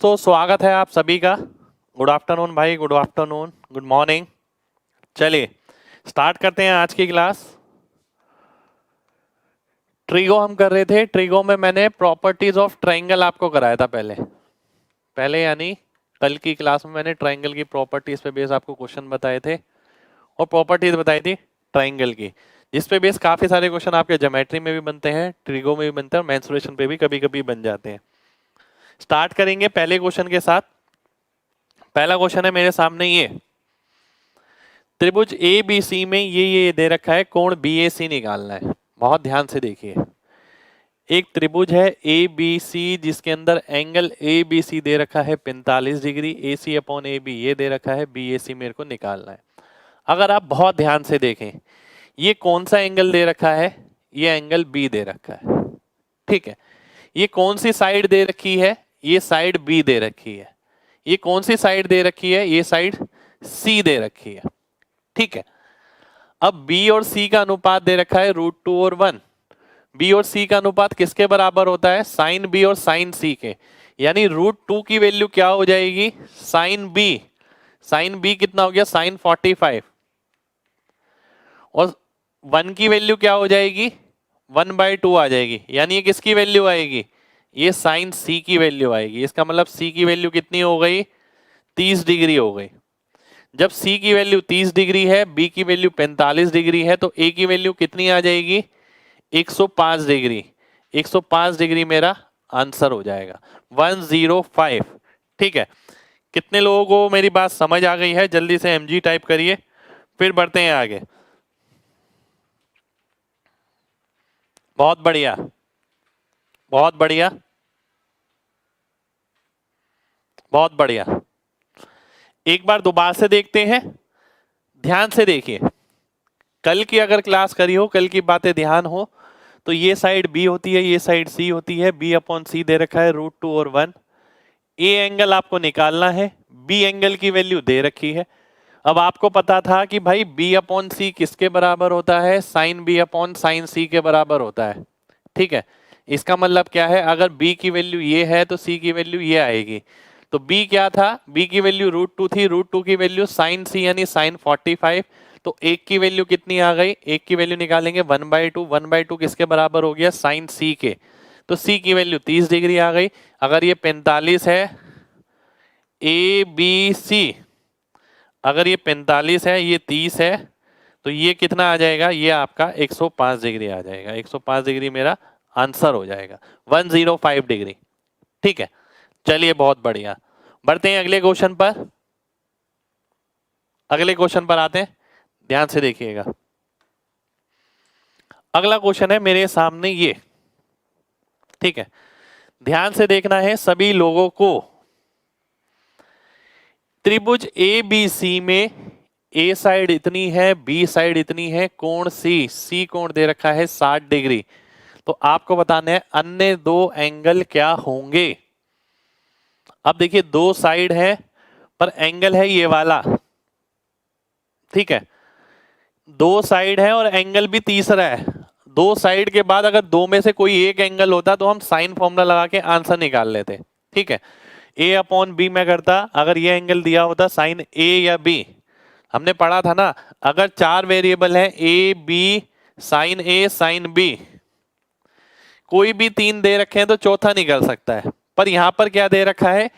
दोस्तों, स्वागत है आप सभी का। गुड आफ्टरनून भाई, गुड आफ्टरनून, गुड मॉर्निंग। चलिए स्टार्ट करते हैं आज की क्लास। ट्रिगो हम कर रहे थे। ट्रिगो में मैंने प्रॉपर्टीज ऑफ ट्रायंगल आपको कराया था पहले यानी कल की क्लास में मैंने ट्रायंगल की प्रॉपर्टीज पे बेस आपको क्वेश्चन बताए थे और प्रॉपर्टीज बताई थी ट्रायंगल की, जिस पे बेस काफी सारे क्वेश्चन आपके ज्योमेट्री में भी बनते हैं, ट्रिगो में भी बनते हैं और मेंसुरेशन पे भी कभी कभी बन जाते हैं। स्टार्ट करेंगे पहले क्वेश्चन के साथ। पहला क्वेश्चन है मेरे सामने, ये त्रिभुज ए बी सी में ये दे रखा है, कोण बी ए सी निकालना है। बहुत ध्यान से देखिए, एक त्रिभुज है ए बी सी जिसके अंदर एंगल ए बी सी दे रखा है 45 degree, A C upon A B ये दे रखा है, बी ए सी मेरे को निकालना है। अगर आप बहुत ध्यान से देखें, ये कौन सा एंगल दे रखा है? ये एंगल बी दे रखा है, ठीक है। ये कौन सी साइड दे रखी है? ये साइड बी दे रखी है। ये कौन सी साइड दे रखी है? ये साइड सी दे रखी है, ठीक है। अब बी और सी का अनुपात दे रखा है √2 और 1। बी और सी का अनुपात किसके बराबर होता है? साइन बी और साइन सी के। यानी √2 की वैल्यू क्या हो जाएगी? Sign B. साइन बी कितना हो गया? साइन 45। और 1 की वैल्यू क्या हो जाएगी? 1/2 आ जाएगी। यानी ये किसकी वैल्यू आएगी? ये साइन सी की वैल्यू आएगी। इसका मतलब सी की वैल्यू कितनी हो गई? 30 डिग्री हो गई। जब सी की वैल्यू 30 डिग्री है, बी की वैल्यू 45 डिग्री है, तो ए की वैल्यू कितनी आ जाएगी? 105 डिग्री। 105 डिग्री मेरा आंसर हो जाएगा, 105। ठीक है, कितने लोगों को मेरी बात समझ आ गई है? जल्दी से एमजी टाइप करिए, फिर बढ़ते हैं आगे। बहुत बढ़िया, बहुत बढ़िया, बहुत बढ़िया। एक बार दोबारा से देखते हैं, ध्यान से देखिए। कल की अगर क्लास करी हो, कल की बातें ध्यान हो, तो ये साइड बी होती है, ये साइड सी होती है। बी अपॉन सी दे रखा है √2 और 1। ए एंगल आपको निकालना है, बी एंगल की वैल्यू दे रखी है। अब आपको पता था कि भाई बी अपॉन सी किसके बराबर होता है? साइन बी अपॉन साइन सी के बराबर होता है, ठीक है। इसका मतलब क्या है? अगर b की वैल्यू ये है तो c की वैल्यू ये आएगी। तो b क्या था? b की वैल्यू √2 थी, √2 की वैल्यू साइन c यानी साइन 45। तो एक की वैल्यू कितनी आ गई? एक की वैल्यू निकालेंगे 1/2। 1/2 किसके बराबर हो गया? साइन c के। तो c की वैल्यू 30 डिग्री आ गई। अगर ये 45 है ए बी सी, अगर ये 45 है, ये 30 है, तो ये कितना आ जाएगा? ये आपका 105 डिग्री आ जाएगा। 105 डिग्री मेरा आंसर हो जाएगा, 105 डिग्री, ठीक है। चलिए बहुत बढ़िया, बढ़ते हैं अगले क्वेश्चन पर। अगले क्वेश्चन पर आते हैं, ध्यान से देखिएगा। अगला क्वेश्चन है मेरे सामने ये, ठीक है। ध्यान से देखना है सभी लोगों को। त्रिभुज ए बी सी में ए साइड इतनी है, बी साइड इतनी है, कोण सी कोण दे रखा है 60 डिग्री। तो आपको बताना है अन्य दो एंगल क्या होंगे। अब देखिए, दो साइड है पर एंगल है ये वाला, ठीक है। दो साइड है और एंगल भी तीसरा है। दो साइड के बाद अगर दो में से कोई एक एंगल होता तो हम साइन फॉर्मूला लगा के आंसर निकाल लेते, ठीक है। ए अपॉन बी में करता, अगर ये एंगल दिया होता साइन ए या बी। हमने पढ़ा था ना, अगर 4 वेरिएबल है A B sine A sine B, कोई भी 3 दे रखे हैं तो चौथा निकल सकता है। पर यहां पर क्या दे रखा है?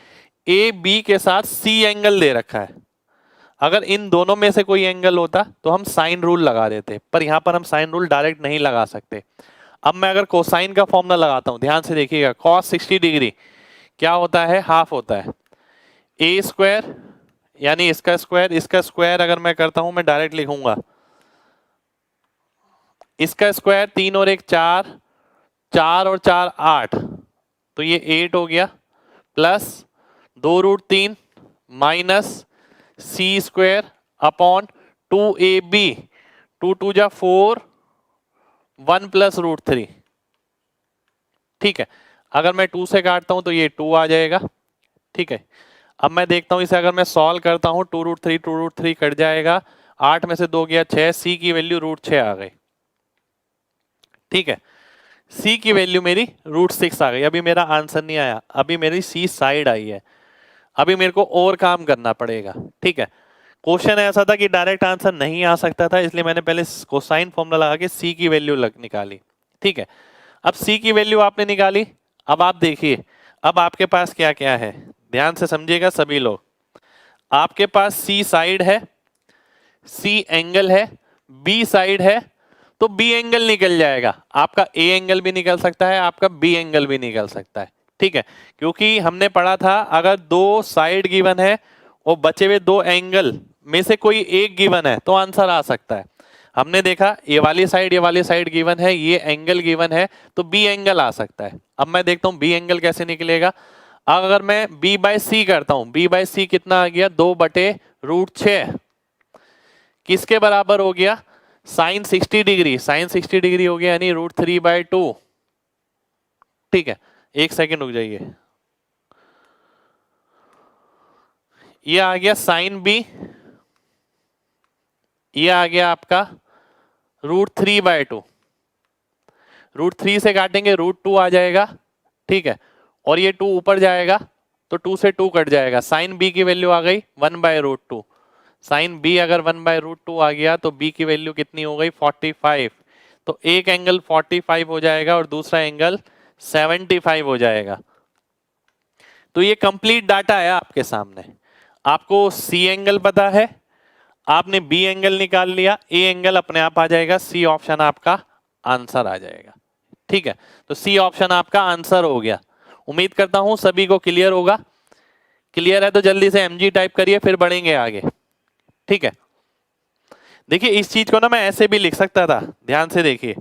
ए बी के साथ सी एंगल दे रखा है। अगर इन दोनों में से कोई एंगल होता तो हम साइन रूल लगा देते, पर यहां पर हम साइन रूल डायरेक्ट नहीं लगा सकते। अब मैं अगर कोसाइन का फॉर्मूला लगाता हूं, ध्यान से देखिएगा, cos 60 डिग्री क्या होता है? हाफ होता है ए स्क्वायर, यानी इसका स्क्वायर। इसका स्क्वायर अगर मैं करता हूं, मैं डायरेक्ट लिखूंगा इसका स्क्वायर, 3 और 1 4, 4 और 4 8, तो ये 8 हो गया, plus 2√3 minus C square upon 2ab, 2 2 जा 4, 1 प्लस √3, ठीक है। अगर मैं 2 से काटता हूं तो ये 2 आ जाएगा, ठीक है। अब मैं देखता हूं इसे, अगर मैं सॉल्व करता हूं, 2√3 कट जाएगा, 8 में से 2 गया 6, सी की वैल्यू √6 आ गई, ठीक है। सी की वैल्यू मेरी √6 आ गई। अभी मेरा आंसर नहीं आया, अभी मेरी सी साइड आई है। अभी मेरे को और काम करना पड़ेगा, ठीक है। क्वेश्चन ऐसा था कि डायरेक्ट आंसर नहीं आ सकता था, इसलिए मैंने पहले कोसाइन फॉर्मूला लगा के सी की वैल्यू निकाली, ठीक है। अब सी की वैल्यू आपने निकाली, अब आप देखिए अब आपके पास क्या क्या है, ध्यान से समझिएगा सभी लोग। आपके पास सी साइड है, सी एंगल है, बी साइड है, तो बी एंगल निकल जाएगा, आपका ए एंगल भी निकल सकता है, आपका बी एंगल भी निकल सकता है, ठीक है। क्योंकि हमने पढ़ा था अगर दो साइड गिवन है और बचे हुए दो एंगल में से कोई एक गिवन है तो आंसर आ सकता है। हमने देखा ये वाली साइड गिवन है, ये एंगल गिवन है, तो बी एंगल आ सकता है। अब मैं देखता हूं बी एंगल कैसे निकलेगा। अगर मैं b बाय सी करता हूं, b बाय सी कितना आ गया, 2/√6 किसके बराबर हो गया, साइन 60 डिग्री, साइन 60 डिग्री हो गया यानी √3/2, ठीक है। एक सेकेंड रुक जाइए, ये आ गया साइन बी, ये आ गया आपका √3/2, √3 से काटेंगे √2 आ जाएगा, ठीक है। और ये 2 ऊपर जाएगा तो 2 से 2 कट जाएगा, साइन बी की वैल्यू आ गई 1/√2। साइन बी अगर 1/√2 आ गया तो बी की वैल्यू कितनी हो गई 45। तो एक एंगल 45 हो जाएगा और दूसरा एंगल 75 हो जाएगा। तो ये कंप्लीट डाटा है आपके सामने। आपको सी एंगल पता है, आपने बी एंगल निकाल लिया, ए एंगल अपने आप आ जाएगा, सी ऑप्शन आपका आंसर आ जाएगा, ठीक है। तो सी ऑप्शन आपका आंसर हो गया। उम्मीद करता हूं सभी को क्लियर होगा। क्लियर है तो जल्दी से एमजी टाइप करिए, फिर बढ़ेंगे आगे, ठीक है। देखिए इस चीज को ना मैं ऐसे भी लिख सकता था, ध्यान से देखिए,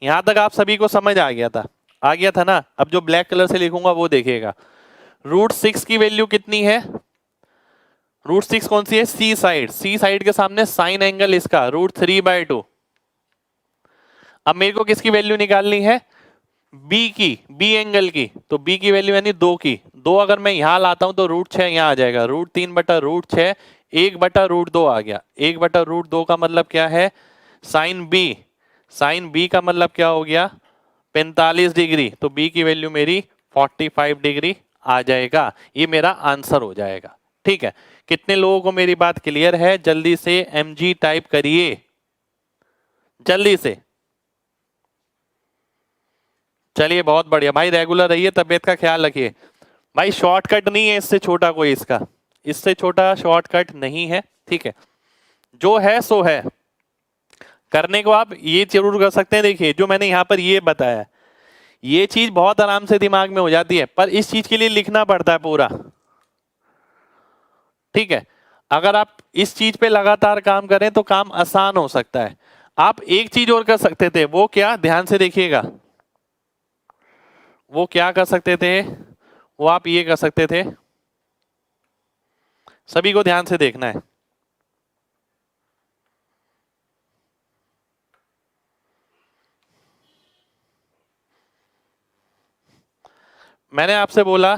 यहां तक आप सभी को समझ आ गया था, आ गया था ना। अब जो ब्लैक कलर से लिखूंगा वो देखिएगा, √6 की वैल्यू कितनी है, √6 कौन सी है, सी साइड, सी साइड के सामने साइन एंगल इसका √3/2। अब मेरे को किसकी वैल्यू निकालनी है, बी की, बी एंगल की, तो बी की वैल्यू यानी 2 की, 2 अगर मैं यहां लाता हूं तो √6 यहां आ जाएगा, √3/√6, 1/√2 आ गया, 1/√2 का मतलब क्या है, साइन बी, साइन बी का मतलब क्या हो गया 45 डिग्री, तो बी की वैल्यू मेरी 45 डिग्री आ जाएगा, ये मेरा आंसर हो जाएगा, ठीक है। कितने लोगों को मेरी बात क्लियर है, जल्दी से एमजी टाइप करिए, जल्दी से। चलिए बहुत बढ़िया भाई, रेगुलर रहिए, तबीयत का ख्याल रखिए भाई। शॉर्टकट नहीं है इससे छोटा कोई, इसका इससे छोटा शॉर्टकट नहीं है, ठीक है। जो है सो है, करने को आप ये जरूर कर सकते हैं। देखिए जो मैंने यहां पर ये बताया, ये चीज बहुत आराम से दिमाग में हो जाती है, पर इस चीज के लिए लिखना पड़ता है पूरा, ठीक है। अगर आप इस चीज पे लगातार काम करें तो काम आसान हो सकता है। आप एक चीज और कर सकते थे, वो क्या, ध्यान से देखिएगा, वो क्या कर सकते थे, वो आप ये कर सकते थे, सभी को ध्यान से देखना है। मैंने आपसे बोला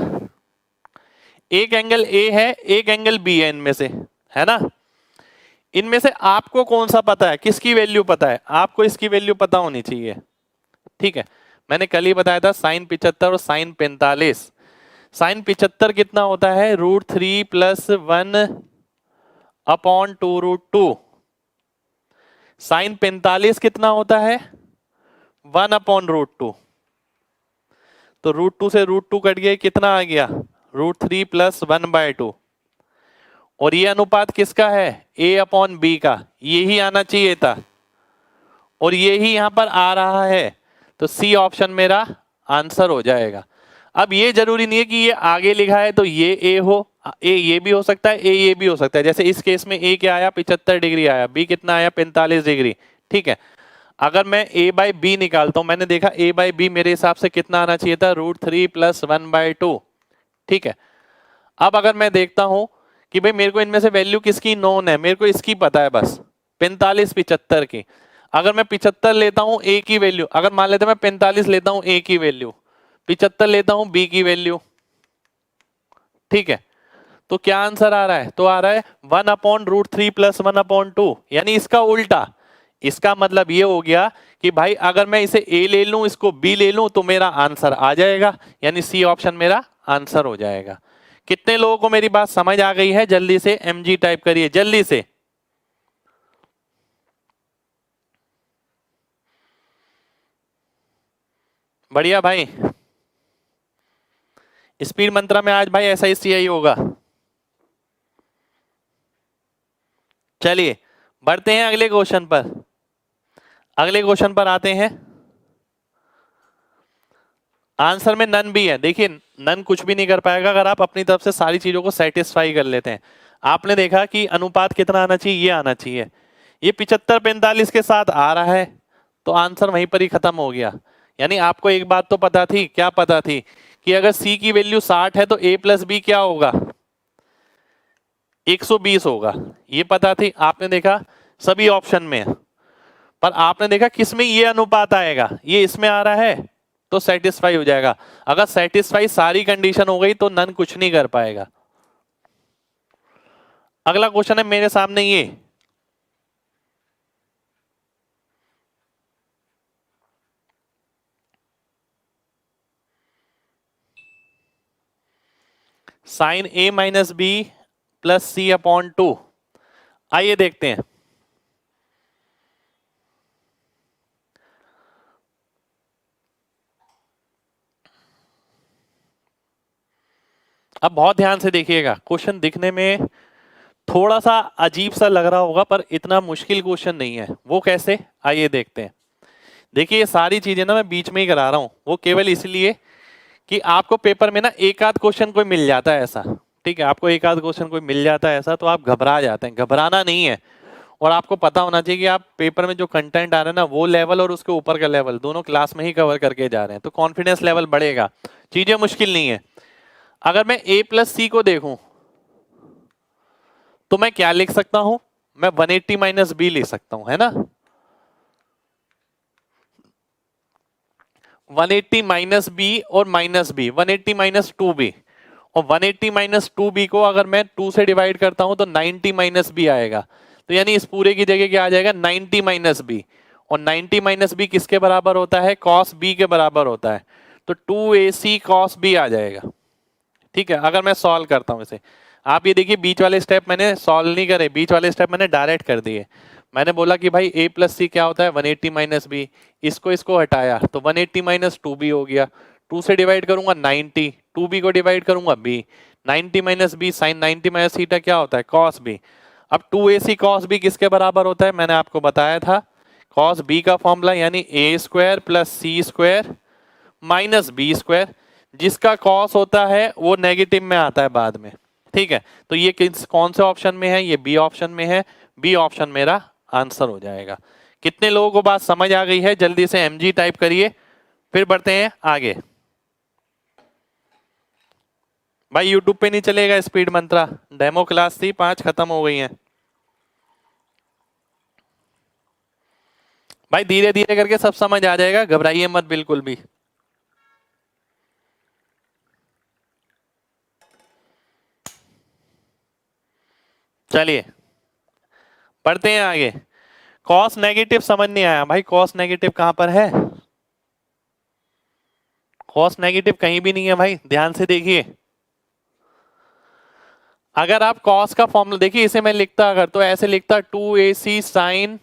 एक एंगल ए है, एक एंगल बी है, इनमें से, है ना, इनमें से आपको कौन सा पता है, किसकी वैल्यू पता है, आपको इसकी वैल्यू पता होनी चाहिए, ठीक है। मैंने कल ही बताया था साइन 75 और साइन 45। साइन 75 कितना होता है, √3 + 1/2√2। साइन 45 कितना होता है, 1/√2। तो √2 से √2 कट गया, कितना आ गया, √3 + 1/2। और ये अनुपात किसका है, A/B का, यही आना चाहिए था और यही यहां पर आ रहा है, तो सी ऑप्शन मेरा आंसर हो जाएगा। अब ये जरूरी नहीं है कि ये आगे लिखा है तो ये ए हो, ए ये भी हो सकता है, ए ये भी हो सकता है। जैसे इस केस में ए क्या आया 75 डिग्री आया, बी कितना आया 45 डिग्री, ठीक है। अगर मैं A/B निकालता हूं, मैंने देखा A/B मेरे हिसाब से कितना आना चाहिए था, √3 + 1/2, ठीक है। अब अगर मैं देखता हूं कि भाई मेरे को इनमें से वैल्यू किसकी नोन है, मेरे को इसकी पता है बस, 45 75 की। अगर मैं 75 लेता हूं ए की वैल्यू, अगर मान लेते मैं 45 लेता हूं ए की वैल्यू, 75 लेता हूं बी की वैल्यू, ठीक है, तो क्या आंसर आ रहा है, तो आ रहा है 1/√3 + 1/2, यानी इसका उल्टा। इसका मतलब ये हो गया कि भाई अगर मैं इसे ए ले लूं, इसको बी ले लूं, तो मेरा आंसर आ जाएगा, यानी सी ऑप्शन मेरा आंसर हो जाएगा। कितने लोगों को मेरी बात समझ आ गई है? जल्दी से mg टाइप करिए जल्दी से। बढ़िया भाई। स्पीड मंत्रा में आज भाई SICI होगा। चलिए बढ़ते हैं अगले क्वेश्चन पर। अगले क्वेश्चन पर आते हैं। आंसर में नन भी है। देखिए नन कुछ भी नहीं कर पाएगा अगर आप अपनी तरफ से सारी चीजों को सेटिस्फाई कर लेते हैं। आपने देखा कि अनुपात कितना आना चाहिए, ये आना चाहिए। ये 75-45 के साथ आ रहा है तो आंसर वहीं पर ही खत्म हो गया। यानी आपको एक बात तो पता थी, क्या पता थी? कि अगर C की वैल्यू 60 है तो A प्लस बी क्या होगा? 120 होगा। ये पता थी। आपने देखा सभी ऑप्शन में है। पर आपने देखा किसमें ये अनुपात आएगा, ये इसमें आ रहा है तो सेटिस्फाई हो जाएगा। अगर सेटिस्फाई सारी कंडीशन हो गई तो नन कुछ नहीं कर पाएगा। अगला क्वेश्चन है मेरे सामने ये। Sine A minus B plus C/2। आइए देखते हैं। अब बहुत ध्यान से देखिएगा। क्वेश्चन दिखने में थोड़ा सा अजीब सा लग रहा होगा पर इतना मुश्किल क्वेश्चन नहीं है। वो कैसे, आइए देखते हैं। देखिए ये सारी चीजें ना मैं बीच में ही करा रहा हूं, वो केवल इसलिए कि आपको पेपर में ना एक आध क्वेश्चन कोई मिल जाता है ऐसा। ठीक है, आपको एक आध क्वेश्चन कोई मिल जाता है ऐसा तो आप घबरा जाते हैं। घबराना नहीं है। और आपको पता होना चाहिए कि आप पेपर में जो कंटेंट आ रहा है ना, वो लेवल और उसके ऊपर का लेवल दोनों क्लास में ही कवर करके जा रहे हैं, तो कॉन्फिडेंस लेवल बढ़ेगा। चीजें मुश्किल नहीं है। अगर मैं A प्लस C को देखूं तो मैं क्या लिख सकता हूं? मैं 180 माइनस बी लिख सकता हूं, है ना। 180 माइनस बी और माइनस बी, 180 माइनस 2b। और 180 माइनस 2b को अगर मैं 2 से डिवाइड करता हूं तो 90 माइनस बी आएगा। तो यानी इस पूरे की जगह क्या आ जाएगा? 90 माइनस बी। और 90 माइनस बी किसके बराबर होता है? cos b के बराबर होता है। तो 2ac cos b आ जाएगा। ठीक है, अगर मैं सॉल्व करता हूं इसे। आप ये देखिए बीच वाले स्टेप मैंने सॉल्व नहीं करे, बीच वाले स्टेप मैंने डायरेक्ट कर दिए। मैंने बोला कि भाई A प्लस सी क्या होता है? 180 माइनस बी। इसको हटाया तो 180 माइनस 2b हो गया। 2 से डिवाइड करूंगा 90, 2b को डिवाइड करूंगा b। 90 minus B sine 90 minus theta क्या होता है? cos b। अब 2ac cos b किसके बराबर होता है? मैंने आपको बताया था cos b का फॉर्मूला यानी a square plus C square minus B square. जिसका कॉस होता है वो नेगेटिव में आता है बाद में। ठीक है, तो ये कौन से ऑप्शन में है? ये बी ऑप्शन में है। बी ऑप्शन मेरा आंसर हो जाएगा। कितने लोगों को बात समझ आ गई है? जल्दी से mg टाइप करिए, फिर बढ़ते हैं आगे। भाई यूट्यूब पे नहीं चलेगा स्पीड मंत्रा, डेमो क्लास थी 5 खत्म हो गई है। भाई धीरे धीरे करके सब समझ आ जाएगा, घबराइए मत बिल्कुल भी। चलिए पढ़ते हैं आगे। कॉस नेगेटिव समझ नहीं आया भाई, कॉस नेगेटिव कहां पर है? कॉस नेगेटिव कहीं भी नहीं है भाई, ध्यान से देखिए। अगर आप कॉस का फॉर्मूला देखिए, इसे मैं लिखता अगर तो ऐसे लिखता 2ac साइन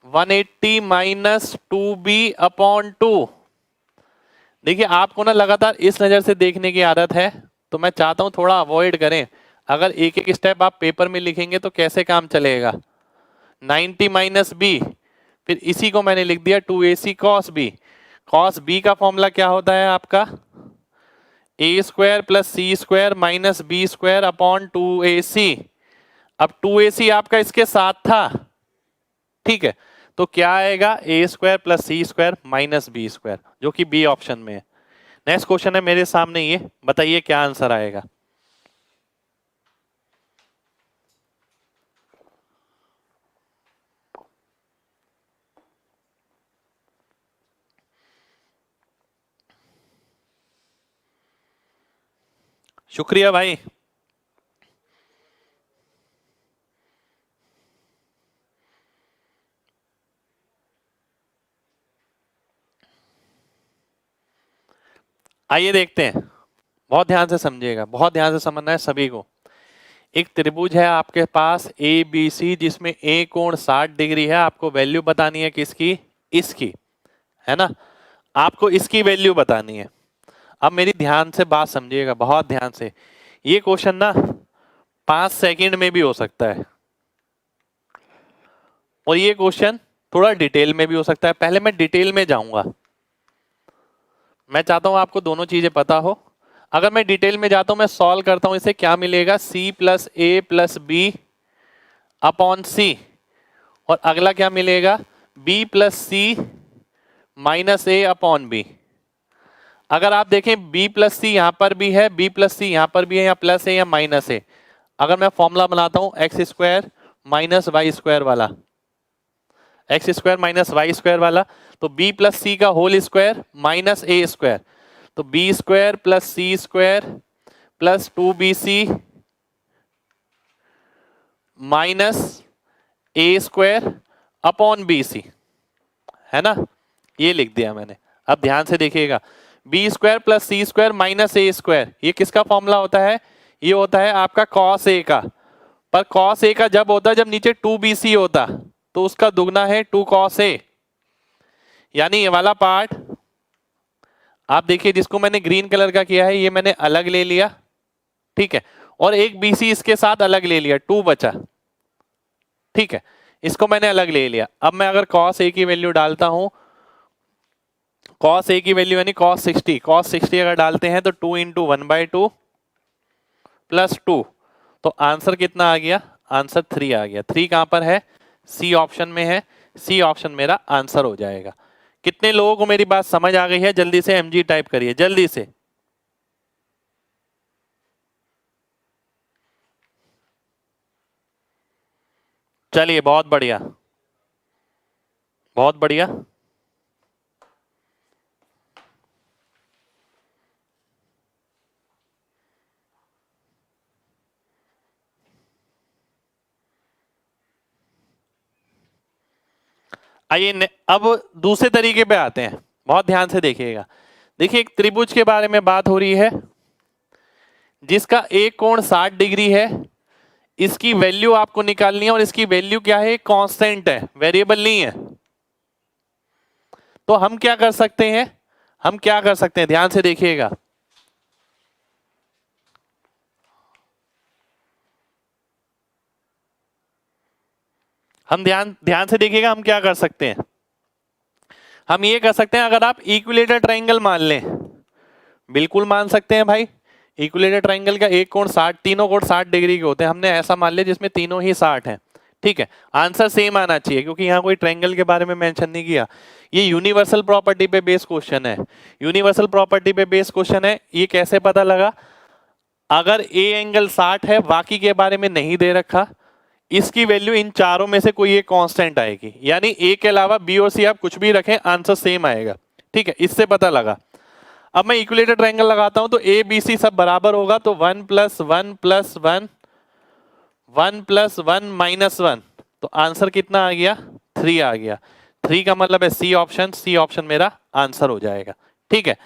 180 माइनस 2b/2। देखिए आपको ना लगातार इस नजर से देखने की आदत है, तो मैं चाहता हूं थोड़ा अवॉइड करें। अगर एक एक स्टेप आप पेपर में लिखेंगे तो कैसे काम चलेगा? 90 माइनस बी, फिर इसी को मैंने लिख दिया 2ac cos b। cos b का फॉर्मूला क्या होता है आपका? A square plus C square minus B square upon 2ac। अब 2ac आपका इसके साथ था, ठीक है, तो क्या आएगा? ए square plus C square minus B square, जो कि बी ऑप्शन में है। नेक्स्ट क्वेश्चन है मेरे सामने, ये बताइए क्या आंसर आएगा। शुक्रिया भाई। आइए देखते हैं। बहुत ध्यान से समझिएगा, बहुत ध्यान से समझना है सभी को। एक त्रिभुज है आपके पास ए बी सी, जिसमें ए कोण 60 डिग्री है। आपको वैल्यू बतानी है किसकी? इसकी, है ना? आपको इसकी वैल्यू बतानी है। अब मेरी ध्यान से बात समझिएगा, बहुत ध्यान से। ये क्वेश्चन ना 5 सेकंड में भी हो सकता है, और ये क्वेश्चन थोड़ा डिटेल में भी हो सकता है। पहले मैं डिटेल में जाऊंगा, मैं चाहता हूं आपको दोनों चीजें पता हो। अगर मैं डिटेल में जाता हूं, मैं सॉल्व करता हूं, इसे क्या मिलेगा? c प्लस ए प्लस बी अपॉन सी, और अगला क्या मिलेगा? b प्लस सी माइनस ए अपॉन बी। अगर आप देखें b प्लस सी यहां पर भी है, b प्लस सी यहां पर भी है, या प्लस है या माइनस है। अगर मैं फॉर्मूला बनाता हूं X square minus Y square वाला, X square minus Y square वाला, तो b प्लस सी का whole square minus A square, तो B square plus C square plus 2bc minus A square upon B C, है ना? ये लिख दिया मैंने। अब ध्यान से देखिएगा, B square plus C square minus A square, ये किसका फॉर्मूला होता है? ये होता है आपका कॉस ए का। पर कॉस ए का जब होता है जब नीचे 2bc होता, तो उसका दुगना है 2 cos a। यानी ये वाला पार्ट आप देखिए, जिसको मैंने ग्रीन कलर का किया है, ये मैंने अलग ले लिया, ठीक है, और एक BC इसके साथ अलग ले लिया, 2 बचा, ठीक है, इसको मैंने अलग ले लिया। अब मैं अगर cos a की वैल्यू डालता हूं, cos a की वैल्यू यानी cos 60 अगर डालते हैं तो 2 इंटू 1/2 प्लस 2, तो आंसर कितना आ गया? आंसर 3 आ गया। 3 कहां पर है? सी ऑप्शन में है। सी ऑप्शन मेरा आंसर हो जाएगा। कितने लोगों को मेरी बात समझ आ गई है? जल्दी से MG टाइप करिए, जल्दी से। चलिए, बहुत बढ़िया, बहुत बढ़िया। आइए अब दूसरे तरीके पे आते हैं, बहुत ध्यान से देखिएगा। देखिए, एक त्रिभुज के बारे में बात हो रही है जिसका एक कोण 60 डिग्री है। इसकी वैल्यू आपको निकालनी है, और इसकी वैल्यू क्या है? कांस्टेंट है, वेरिएबल नहीं है। तो हम क्या कर सकते हैं? हम क्या कर सकते हैं? ध्यान से देखिएगा। हम ध्यान से देखिएगा, हम क्या कर सकते हैं? हम ये कर सकते हैं, अगर आप इक्विलेटरल ट्रायंगल मान लें, बिल्कुल मान सकते हैं भाई। इक्विलेटरल ट्रायंगल का एक कोण 60, तीनों कोण 60 डिग्री के होते हैं। हमने ऐसा मान लिया जिसमें तीनों ही 60 हैं, ठीक है। आंसर सेम आना चाहिए, क्योंकि यहाँ कोई ट्रायंगल के बारे में मेंशन नहीं किया। ये यूनिवर्सल प्रॉपर्टी पे बेस्ड क्वेश्चन है, यूनिवर्सल प्रॉपर्टी पे बेस्ड क्वेश्चन है। ये कैसे पता लगा? अगर ए एंगल 60 है, बाकी के बारे में नहीं दे रखा, इसकी वैल्यू इन चारों में से कोई एक कांस्टेंट आएगी, यानी ए के अलावा बी और सी आप कुछ भी रखें, आंसर सेम आएगा, ठीक है। इससे पता लगा। अब मैं इक्विलेटरल ट्रायंगल लगाता हूं, तो ए बी सी सब बराबर होगा, तो 1 + 1 + 1 1 + 1 - 1, तो आंसर कितना आ गया? 3 आ गया। 3 का मतलब है सी ऑप्शन। सी ऑप्शन मेरा आंसर हो जाएगा, ठीक है।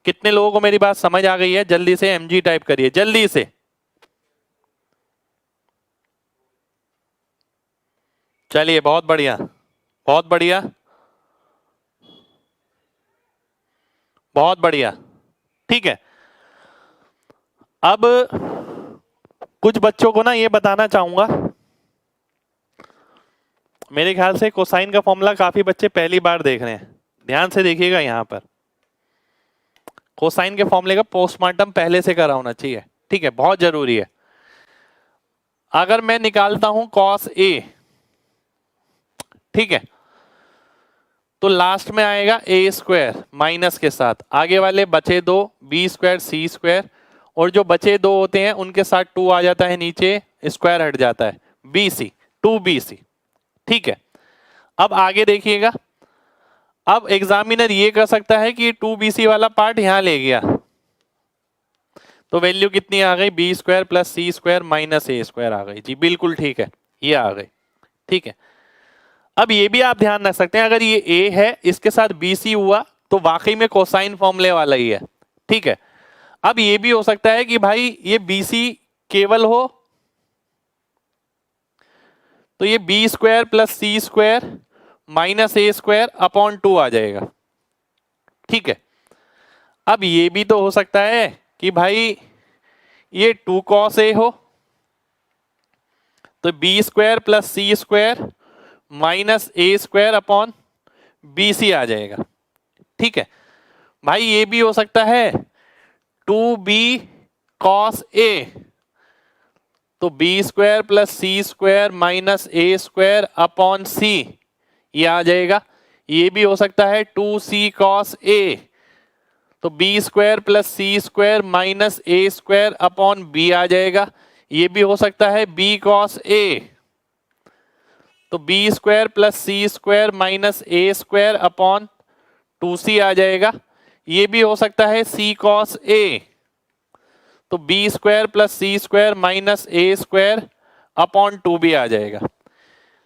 कितने लोगों को मेरी बात समझ आ गई है? जल्दी से MG टाइप करिए, जल्दी से। चलिए, बहुत बढ़िया, बहुत बढ़िया, बहुत बढ़िया, ठीक है। अब कुछ बच्चों को ना ये बताना चाहूंगा, मेरे ख्याल से कोसाइन का फॉर्मूला काफी बच्चे पहली बार देख रहे हैं। ध्यान से देखिएगा, यहां पर कोसाइन के फॉर्मूले का पोस्टमार्टम पहले से करा होना चाहिए, ठीक है, बहुत जरूरी है। अगर मैं निकालता हूं cos A, ठीक है, तो लास्ट में आएगा A² माइनस के साथ, आगे वाले बचे दो B² C², और जो बचे दो होते हैं उनके साथ 2 आ जाता है, नीचे स्क्वायर हट जाता है, BC 2BC, ठीक है। अब आगे देखिएगा, अब एग्जामिनर ये कर सकता है कि 2BC वाला पार्ट यहां ले गया, तो वैल्यू कितनी आ गई? B² + C² - A² आ गई जी, बिल्कुल ठीक है, ये आ गई, ठीक है। अब ये भी आप ध्यान रख सकते हैं, अगर ये A है, इसके साथ BC हुआ, तो वाकई में कोसाइन फॉर्मूले वाला ही है, ठीक है। अब ये भी हो सकता है कि भाई ये BC केवल हो, तो ये B square plus C square minus A square upon 2 आ जाएगा। ठीक है, अब ये भी तो हो सकता है कि भाई ये 2 cos A हो, तो B square plus C square minus A square upon BC आ जाएगा। ठीक है भाई, ये भी हो सकता है 2B cos A, तो B square plus C square minus A square upon C ये आ जाएगा। ये भी हो सकता है 2C cos A, तो B square plus C square minus A square upon B आ जाएगा। ये भी हो सकता है B cos A, तो B square plus C square minus A square upon 2C आ जाएगा। ये भी हो सकता है C cos A, तो B square plus C square minus A square upon 2B आ जाएगा।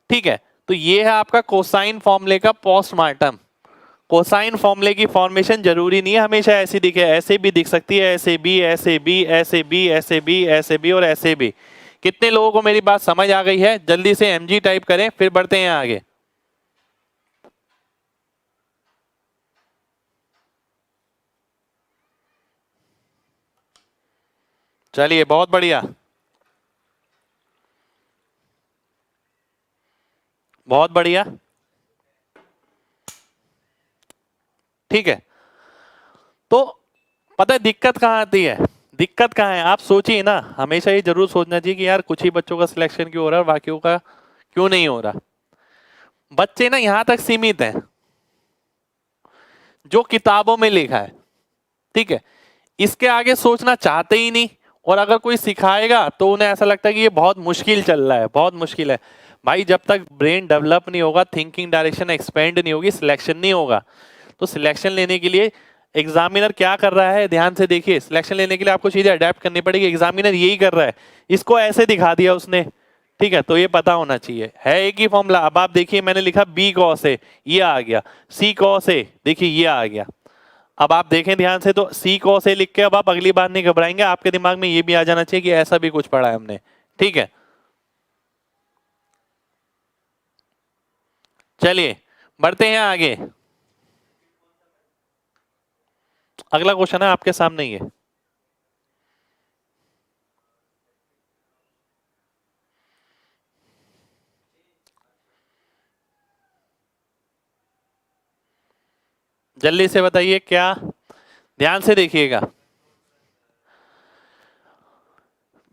ठीक है, तो ये है आपका कोसाइन फॉर्मूले का पोस्टमार्टम। कोसाइन फॉर्मूले की फॉर्मेशन जरूरी नहीं है हमेशा ऐसी दिखे, ऐसे भी दिख सकती है, ऐसे भी, ऐसे भी, ऐसे भी, ऐसे भी, ऐसे भी और ऐसे भी। कितने लोगों को मेरी बात समझ आ गई है? जल्दी से MG टाइप करें, फिर बढ़ते हैं आगे। चलिए, बहुत बढ़िया, बहुत बढ़िया। ठीक है, तो पता है दिक्कत कहाँ आती है? दिक्कत कहाँ है आप सोचिए ना, हमेशा ये जरूर सोचना चाहिए कि यार कुछ ही बच्चों का सिलेक्शन क्यों हो रहा है और बाकियों का क्यों नहीं हो रहा। बच्चे ना यहां तक सीमित हैं जो किताबों में लिखा है। ठीक है, इसके आगे सोचना चाहते ही नहीं, और अगर कोई सिखाएगा तो उन्हें ऐसा लगता है कि ये बहुत मुश्किल चल रहा है, बहुत मुश्किल है। भाई जब तक ब्रेन डेवलप नहीं होगा, थिंकिंग डायरेक्शन एक्सपेंड नहीं होगी, सिलेक्शन नहीं होगा। तो सिलेक्शन लेने के लिए एग्जामिनर क्या कर रहा है, ध्यान से देखिए। सिलेक्शन लेने के लिए आपको चीजें अडेप्ट करनी पड़ेगी। एग्जामिनर यही कर रहा है, इसको ऐसे दिखा दिया उसने। ठीक है, तो ये पता होना चाहिए, है एक ही फॉर्मूला। अब आप देखिए, मैंने लिखा B cos A, ये आ गया। C cos A, देखिए ये आ गया। अब आप देखें ध्यान से, तो C cos A लिख के अब आप अगली बार नहीं घबराएंगे, आपके दिमाग में ये भी आ जाना चाहिए कि ऐसा भी कुछ पढ़ा है हमने। ठीक है, चलिए बढ़ते हैं आगे। अगला क्वेश्चन है आपके सामने ही है। जल्दी से बताइए क्या, ध्यान से देखिएगा।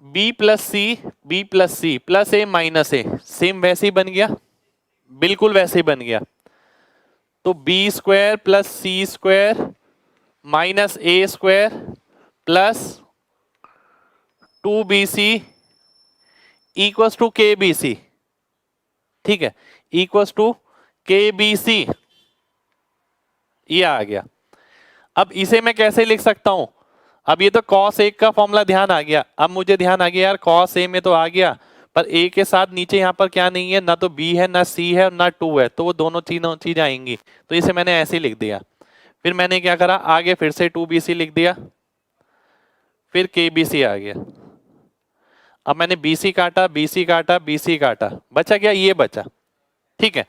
B plus C plus A minus A, same वैसे ही बन गया, बिल्कुल वैसे ही बन गया। तो B square plus C square minus A square plus 2BC equals to KBC। ठीक है, इक्वल्स टू KBC, ये आ गया। अब इसे मैं कैसे लिख सकता हूं? अब ये तो cos A का फॉर्मूला ध्यान आ गया। अब मुझे ध्यान आ गया यार, cos A में तो आ गया, पर A के साथ नीचे यहाँ पर क्या नहीं है, ना तो B है, ना C है, ना 2 है, तो वो दोनों चीज आएंगी। तो इसे मैंने ऐसे लिख दिया। फिर मैंने क्या करा, आगे फिर से 2BC लिख दिया, फिर KBC आ गया। अब मैंने BC काटा, BC काटा, BC काटा, बचा क्या? ये बचा। ठीक है,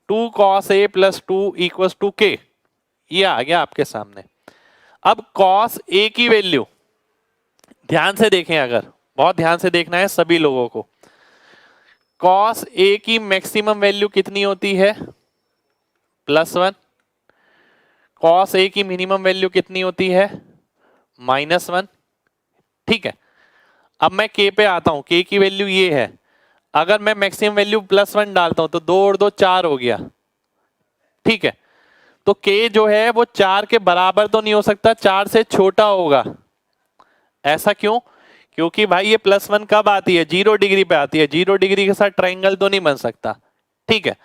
2 cos A plus 2 equals to K, ये आ गया आपके सामने। अब cos A की वैल्यू ध्यान से देखें, अगर बहुत ध्यान से देखना है सभी लोगों को। cos A की मैक्सिमम वैल्यू कितनी होती है? +1। cos A की मिनिमम वैल्यू कितनी होती है? -1। ठीक है, अब मैं K पे आता हूं। K की वैल्यू ये है, अगर मैं मैक्सिमम वैल्यू +1 डालता हूं तो 2 और 2 4 हो गया। ठीक है, तो K जो है वो 4 के बराबर तो नहीं हो सकता, 4 से छोटा होगा। ऐसा क्यों? क्योंकि भाई ये +1 कब आती है? 0 डिग्री पे आती है। 0 डिग्री के साथ ट्रायंगल तो नहीं बन सकता। ठीक है,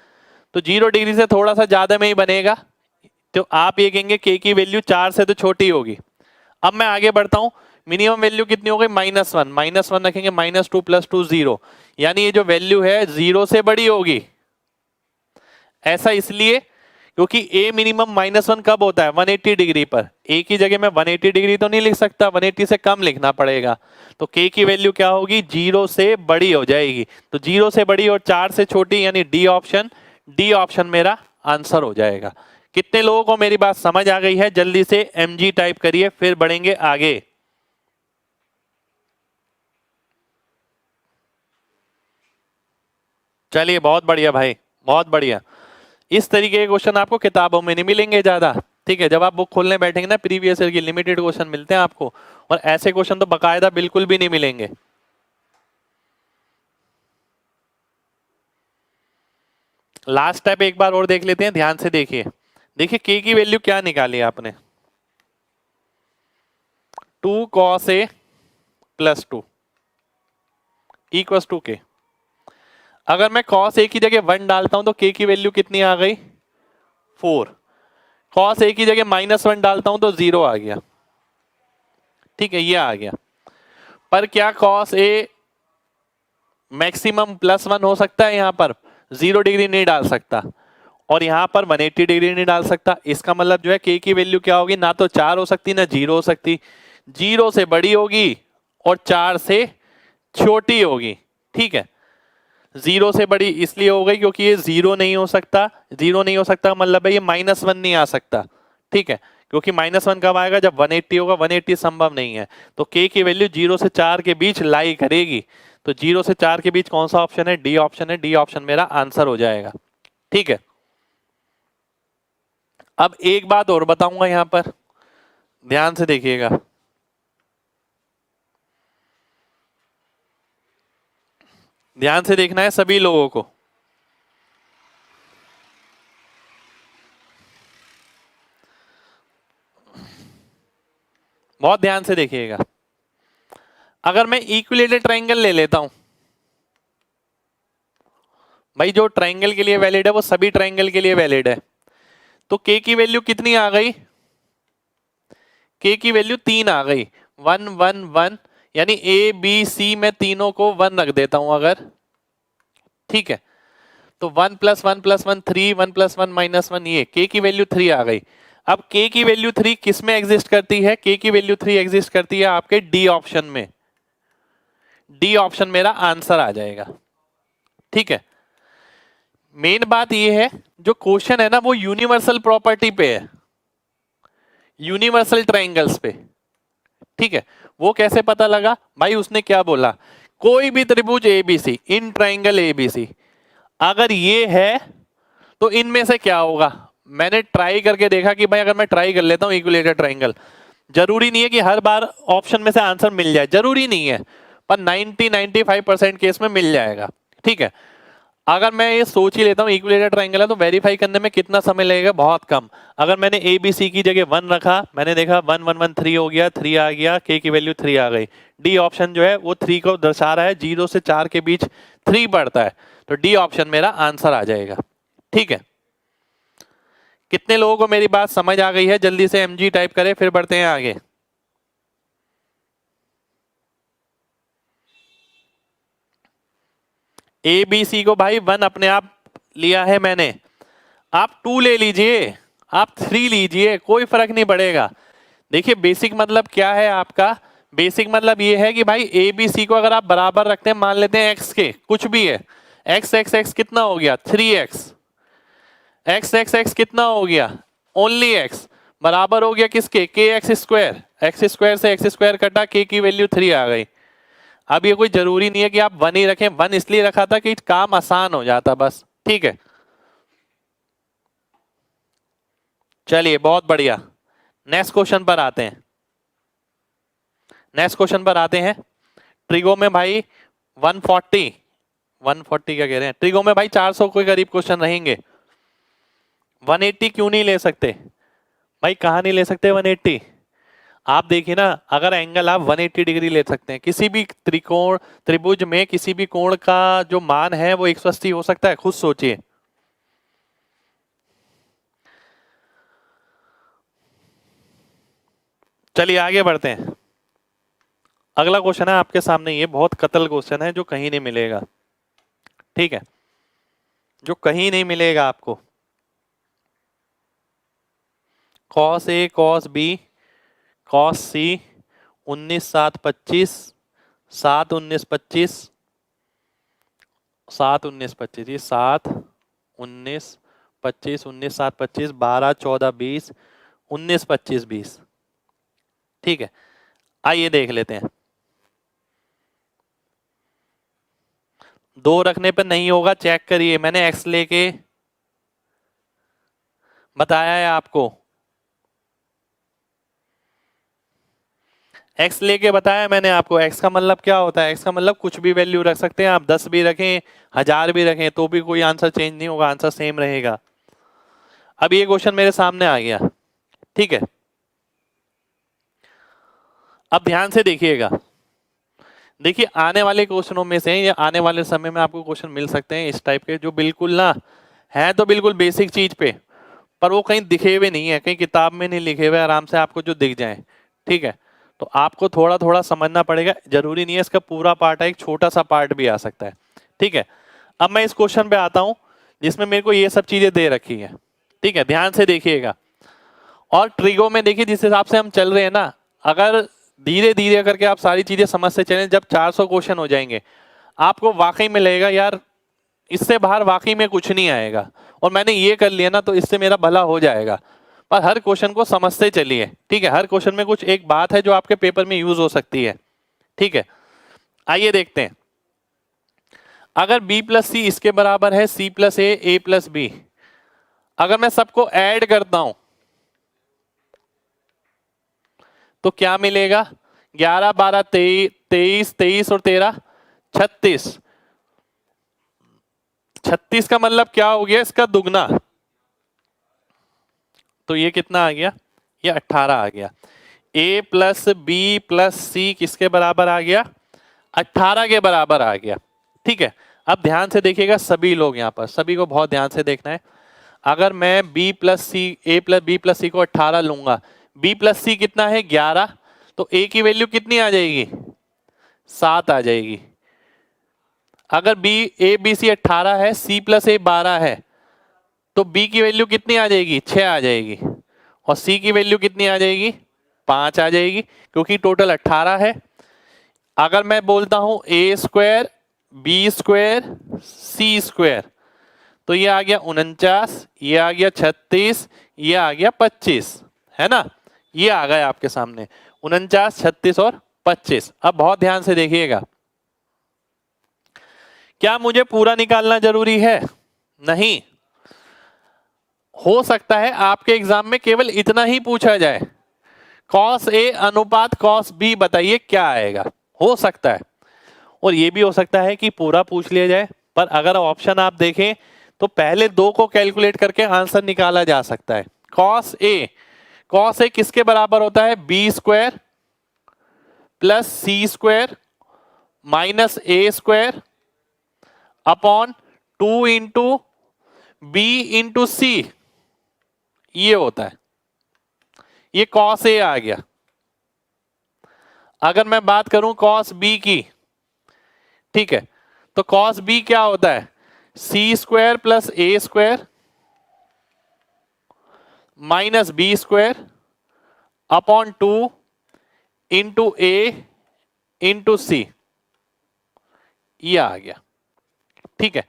तो 0 डिग्री से थोड़ा सा ज्यादा में ही बनेगा, तो आप ये कहेंगे K की वैल्यू 4 से तो छोटी होगी। अब मैं आगे बढ़ता हूं, मिनिमम वैल्यू कितनी हो गई? -1 रखेंगे, -2 + 2 0, यानी ये जो वैल्यू है 0 से बड़ी होगी। ऐसा इसलिए क्योंकि ए मिनिमम -1 कब होता है? 180 डिग्री पर। ए की जगह मैं 180 डिग्री तो नहीं लिख सकता, 180 से कम लिखना पड़ेगा। तो के की वैल्यू क्या होगी? 0 से बड़ी हो जाएगी। तो 0 से बड़ी और 4 से छोटी, यानी डी ऑप्शन। डी ऑप्शन मेरा आंसर हो जाएगा। कितने लोगों को मेरी बात समझ आ गई है? जल्दी से एमजी टाइप करिए, फिर बढ़ेंगे आगे। चलिए, बहुत बढ़िया भाई, बहुत बढ़िया। इस तरीके के क्वेश्चन आपको किताबों में नहीं मिलेंगे ज्यादा। ठीक है, जब आप बुक खोलने बैठेंगे ना, प्रीवियस ईयर की लिमिटेड क्वेश्चन मिलते हैं आपको, और ऐसे क्वेश्चन तो बकायदा बिल्कुल भी नहीं मिलेंगे। लास्ट स्टेप एक बार और देख लेते हैं, ध्यान से देखिए। देखिए के की वैल्यू क्या निकाली आपने? 2 cos A + 2 = के। अगर मैं cos A की जगह 1 डालता हूं तो के की वैल्यू कितनी आ गई? 4। cos A की जगह -1 डालता हूं तो 0 आ गया। ठीक है, ये आ गया। पर क्या cos A मैक्सिमम +1 हो सकता है? यहां पर 0 डिग्री नहीं डाल सकता, और यहां पर 180 डिग्री नहीं डाल सकता। इसका मतलब जो है के की वैल्यू क्या होगी? ना तो 4 हो सकती, ना 0 हो सकती। 0 से बड़ी होगी और 4 से छोटी होगी। ठीक है, 0 से बड़ी इसलिए हो गई क्योंकि ये 0 नहीं हो सकता। 0 नहीं हो सकता मतलब है ये -1 नहीं आ सकता। ठीक है, क्योंकि -1 कब आएगा? जब 180 होगा। 180 संभव नहीं है। तो के की वैल्यू 0 से 4 के बीच लाई करेगी। तो 0 से 4 के बीच कौन सा ऑप्शन है? डी ऑप्शन है। डी ऑप्शन मेरा आंसर हो जाएगा। ठीक है, अब एक बात और बताऊंगा यहां पर, ध्यान से देखिएगा। ध्यान से देखना है सभी लोगों को। बहुत ध्यान से देखिएगा। अगर मैं इक्विलेटरल ट्रायंगल ले लेता हूं, भाई जो ट्रायंगल के लिए वैलिड है वो सभी ट्रायंगल के लिए वैलिड है। तो के की वैल्यू कितनी आ गई? के की वैल्यू 3 आ गई। 1 1 1, यानी ए बी सी में तीनों को 1 रख देता हूं अगर। ठीक है, तो 1 + 1 + 1 3, 1 + 1 -1, ये के की वैल्यू 3 आ गई। अब के की वैल्यू 3 किस में एग्जिस्ट करती है? के की वैल्यू 3 एग्जिस्ट करती है आपके डी ऑप्शन में। डी ऑप्शन मेरा आंसर आ जाएगा। ठीक है, मेन बात ये है, जो क्वेश्चन है ना वो यूनिवर्सल प्रॉपर्टी पे है, यूनिवर्सल ट्रायंगल्स पे। ठीक है, वो कैसे पता लगा? भाई उसने क्या बोला? कोई भी त्रिभुज एबीसी, इन ट्रायंगल एबीसी, अगर ये है तो इनमें से क्या होगा? मैंने ट्राई करके देखा कि भाई अगर मैं ट्राई कर लेता हूं इक्विलेटरल ट्रायंगल, जरूरी नहीं है कि हर बार ऑप्शन में से आंसर मिल जाए, जरूरी नहीं है, पर 90-95% केस में मिल जाएगा। ठीक है, अगर मैं ये सोच ही लेता हूँ इक्विलेटरल ट्रायंगल है तो वेरीफाई करने में कितना समय लगेगा? बहुत कम। अगर मैंने ए बी सी की जगह 1 रखा, मैंने देखा 1 1 1 3 हो गया, 3 आ गया, के की वैल्यू 3 आ गई। डी ऑप्शन जो है वो 3 को दर्शा रहा है, 0 से 4 के बीच 3 पड़ता है, तो डी ऑप्शन मेरा आंसर आ जाएगा। ठीक है, कितने लोगों को मेरी बात समझ आ गई है? जल्दी से एमजी टाइप करें, फिर बढ़ते हैं आगे। ए बी सी को भाई 1 अपने आप लिया है मैंने, आप 2 ले लीजिए, आप 3 लीजिए, कोई फर्क नहीं पड़ेगा। देखिए बेसिक मतलब क्या है आपका? बेसिक मतलब ये है कि भाई ए बी सी को अगर आप बराबर रखते हैं, मान लेते हैं एक्स के, कुछ भी है, एक्स एक्स एक्स कितना हो गया? 3x। एक्स एक्स एक्स कितना हो गया? ओनली एक्स, बराबर हो गया किसके? के एक्स स्क्वायर। एक्स स्क्वायर से एक्स स्क्वायर कटा, के की वैल्यू 3 आ गई। अब ये कोई जरूरी नहीं है कि आप 1 ही रखें, 1 इसलिए रखा था कि काम आसान हो जाता बस। ठीक है, चलिए बहुत बढ़िया। नेक्स्ट क्वेश्चन पर आते हैं। नेक्स्ट क्वेश्चन पर आते हैं। ट्रिगो में भाई 140 क्या कह रहे हैं? ट्रिगो में भाई 400 के करीब क्वेश्चन रहेंगे। 180 क्यों नहीं ले सकते? भाई कहाँ नहीं ले सकते 180? आप देखिए ना, अगर एंगल आप 180 डिग्री ले सकते हैं, किसी भी त्रिकोण त्रिभुज में किसी भी कोण का जो मान है वो 180 हो सकता है, खुद सोचिए। चलिए आगे बढ़ते हैं। अगला क्वेश्चन है आपके सामने, ये बहुत कतल क्वेश्चन है जो कहीं नहीं मिलेगा। ठीक है, जो कहीं नहीं मिलेगा आपको। Cos A cos B cos सी 19 7 25 7 19 25 7 19 25 ये 7 19 25 19 7 25 12 14 20 19 25 20। ठीक है, आइए देख लेते हैं। दो रखने पर नहीं होगा, चेक करिए, मैंने एक्स लेके बताया है आपको, एक्स लेके बताया मैंने आपको। एक्स का मतलब क्या होता है? एक्स का मतलब कुछ भी वैल्यू रख सकते हैं आप, 10 भी रखें 1000 भी रखें तो भी कोई आंसर चेंज नहीं होगा, आंसर सेम रहेगा। अब ये क्वेश्चन मेरे सामने आ गया, ठीक है। अब ध्यान से देखिएगा, देखिए आने वाले क्वेश्चनों में से या आने वाले समय में आपको क्वेश्चन मिल सकते हैं इस टाइप के, जो बिल्कुल ना है तो बिल्कुल बेसिक चीज पे, पर वो कहीं दिखे हुए नहीं है, कहीं किताब में नहीं लिखे हुए, आराम से आपको जो दिख जाए, ठीक है। तो आपको थोड़ा थोड़ा समझना पड़ेगा, जरूरी नहीं है इसका पूरा पार्ट है, एक छोटा सा पार्ट भी आ सकता है, ठीक है। अब मैं इस क्वेश्चन पे आता हूं जिसमें मेरे को ये सब चीजें दे रखी है, ठीक है, ध्यान से देखिएगा। और ट्रिगो में देखिए जिस हिसाब से हम चल रहे हैं ना, अगर धीरे धीरे करके आप सारी चीजें समझ से चलें, जब 400 क्वेश्चन हो जाएंगे आपको वाकई में लगेगा यार इससे बाहर वाकई में कुछ नहीं आएगा, और मैंने ये कर लिया ना तो इससे मेरा भला हो जाएगा। पर हर क्वेश्चन को समझते चलिए, ठीक है, हर क्वेश्चन में कुछ एक बात है जो आपके पेपर में यूज हो सकती है, ठीक है। आइए देखते हैं, अगर b प्लस सी इसके बराबर है c प्लस ए प्लस बी, अगर मैं सबको ऐड करता हूं तो क्या मिलेगा? 11 12 23 23 और 13 36। 36 का मतलब क्या हो गया? इसका दुगना, तो ये कितना आ गया? ये 18 आ गया। a प्लस बी प्लस सी किसके बराबर आ गया? 18 के बराबर आ गया, ठीक है। अब ध्यान से देखिएगा सभी लोग, यहां पर सभी को बहुत ध्यान से देखना है। अगर मैं b प्लस सी ए प्लस बी प्लस सी को 18 लूंगा, b प्लस सी कितना है? 11, तो a की वैल्यू कितनी आ जाएगी? 7 आ जाएगी। अगर बी सी 18 है, c प्लस ए 12 है, तो b की वैल्यू कितनी आ जाएगी? 6 आ जाएगी। और c की वैल्यू कितनी आ जाएगी? 5 आ जाएगी, क्योंकि टोटल 18 है। अगर मैं बोलता हूं ए square B square C square, तो ये आ गया 49, ये आ गया 36, ये आ गया 25, है ना? ये आ गया आपके सामने 49 36 और 25। अब बहुत ध्यान से देखिएगा, क्या मुझे पूरा निकालना जरूरी है? नहीं, हो सकता है आपके एग्जाम में केवल इतना ही पूछा जाए, कॉस ए अनुपात कॉस बी बताइए क्या आएगा, हो सकता है। और ये भी हो सकता है कि पूरा पूछ लिया जाए, पर अगर ऑप्शन आप देखें तो पहले दो को कैलकुलेट करके आंसर निकाला जा सकता है। कॉस ए किसके बराबर होता है? B square plus C square minus A square upon 2 into B into C, ये होता है। ये कॉस ए आ गया। अगर मैं बात करूं कॉस बी की, ठीक है, तो कॉस बी क्या होता है? C square plus A square minus B square upon 2 into A into C, ये आ गया, ठीक है।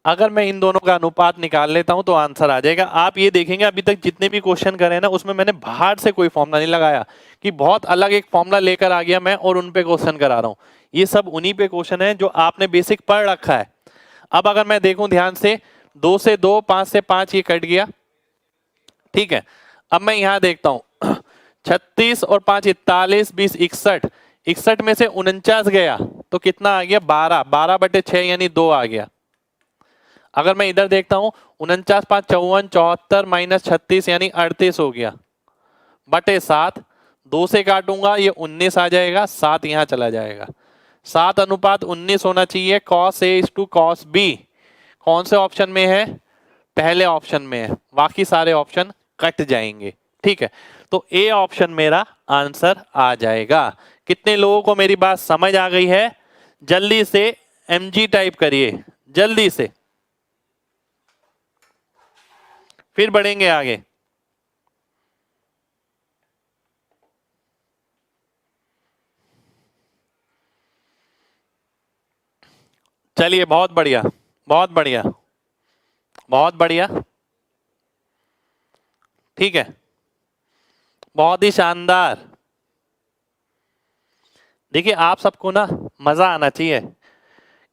अगर मैं इन दोनों का अनुपात निकाल लेता हूं तो आंसर आ जाएगा। आप ये देखेंगे अभी तक जितने भी क्वेश्चन करे ना, उसमें मैंने बाहर से कोई फॉर्मूला नहीं लगाया कि बहुत अलग एक फॉर्मूला लेकर आ गया मैं और उन पे क्वेश्चन करा रहा हूं। ये सब उन्हीं पे क्वेश्चन है जो आपने बेसिक पढ़ रखा है। अब अगर मैं देखूं ध्यान से, 2 से 2 5 से 5 ये कट गया, ठीक है। अब मैं यहां देखता हूं 36 और 5 41 20 61, 61 में से 49 गया तो कितना आ गया? 12, 12 बटे 6 यानी 2 आ गया। अगर मैं इधर देखता हूं 49 5 54, 74 माइनस 36 यानी 38 हो गया बटे 7, 2 से काटूंगा ये 19 आ जाएगा, 7 यहां चला जाएगा। 7 अनुपात 19 होना चाहिए। Cos A is to cos B कौन से ऑप्शन में है? पहले ऑप्शन में है, बाकी सारे ऑप्शन कट जाएंगे, ठीक है। तो ए ऑप्शन मेरा आंसर आ जाएगा। कितने लोगों को मेरी बात समझ आ गई है? जल्दी से एमजी टाइप करिए, जल्दी से, फिर बढ़ेंगे आगे। चलिए बहुत बढ़िया, बहुत बढ़िया, बहुत बढ़िया। ठीक है, बहुत ही शानदार। देखिए आप सबको ना मजा आना चाहिए,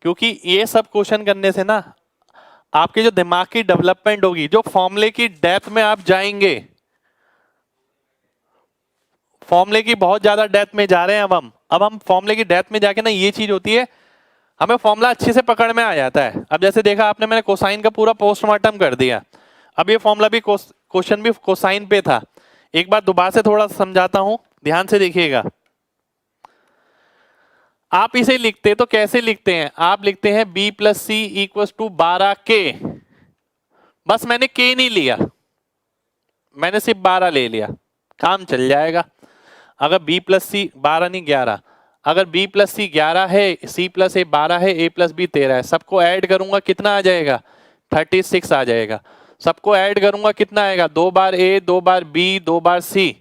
क्योंकि ये सब क्वेश्चन करने से ना आपके जो दिमाग की डेवलपमेंट होगी, जो फॉर्मूले की डेप्थ में आप जाएंगे, फॉर्मूले की बहुत ज्यादा डेप्थ में जा रहे हैं अब हम फॉर्मूले की डेप्थ में जाके ना ये चीज होती है, हमें फॉर्मूला अच्छे से पकड़ में आ जाता है। अब जैसे देखा आपने, मैंने कोसाइन का पूरा पोस्टमार्टम कर दिया। अब ये फॉर्मूला भी क्वेश्चन भी कोसाइन पे था। एक बार दोबारा से थोड़ा समझाता हूं, ध्यान से देखिएगा। आप इसे लिखते तो कैसे लिखते हैं? आप लिखते हैं b plus C equal to 12k। बस मैंने k नहीं लिया, मैंने सिर्फ 12 ले लिया, काम चल जाएगा। अगर b प्लस सी 12 नहीं 11, अगर b प्लस सी 11 है, c प्लस ए 12 है, a प्लस बी 13 है, सबको ऐड करूंगा कितना आ जाएगा? 36 आ जाएगा। सबको ऐड करूंगा कितना आएगा? 2 बार a, 2 bar b, 2 bar c,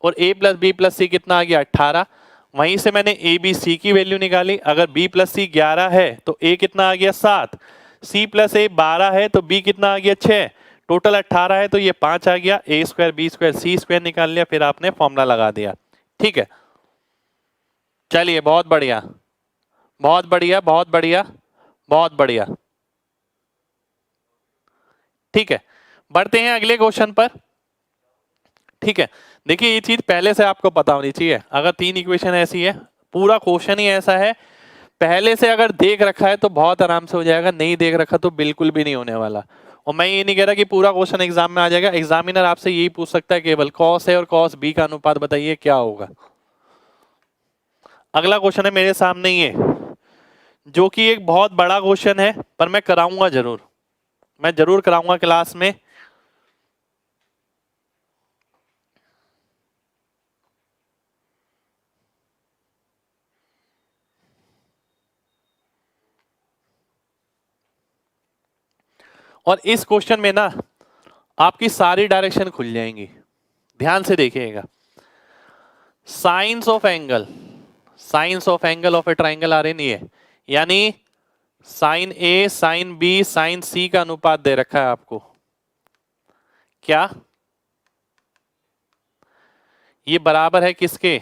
और a प्लस बी प्लस सी कितना आ गया? 18। वहीं से मैंने a b c की वैल्यू निकाली। अगर b प्लस सी 11 है तो a कितना आ गया? 7। c प्लस ए 12 है तो b कितना आ गया? 6। टोटल 18 है तो ये 5 आ गया। a square B square C square निकाल लिया, फिर आपने फॉर्मूला लगा दिया। ठीक है, चलिए बहुत बढ़िया, बहुत बढ़िया, बहुत बढ़िया, बहुत बढ़िया। ठीक है, बढ़ते हैं अगले क्वेश्चन पर। ठीक है, देखिए ये चीज पहले से आपको पता होनी चाहिए। अगर 3 इक्वेशन ऐसी है, पूरा क्वेश्चन ही ऐसा है, पहले से अगर देख रखा है तो बहुत आराम से हो जाएगा, नहीं देख रखा तो बिल्कुल भी नहीं होने वाला। और मैं ये नहीं कह रहा कि पूरा क्वेश्चन एग्जाम में आ जाएगा। एग्जामिनर आपसे यही पूछ सकता है केवल कॉस ए और कॉस बी का अनुपात बताइए क्या होगा। अगला क्वेश्चन है मेरे सामने ही है, जो कि एक बहुत बड़ा क्वेश्चन है, पर मैं कराऊंगा जरूर, मैं जरूर कराऊंगा क्लास में। और इस क्वेश्चन में ना आपकी सारी डायरेक्शन खुल जाएंगी। ध्यान से देखिएगा। Sines of angle, sines of angle of a triangle are in a, यानी sine A, sine B, sine C का अनुपात दे रखा है आपको। क्या ये बराबर है किसके?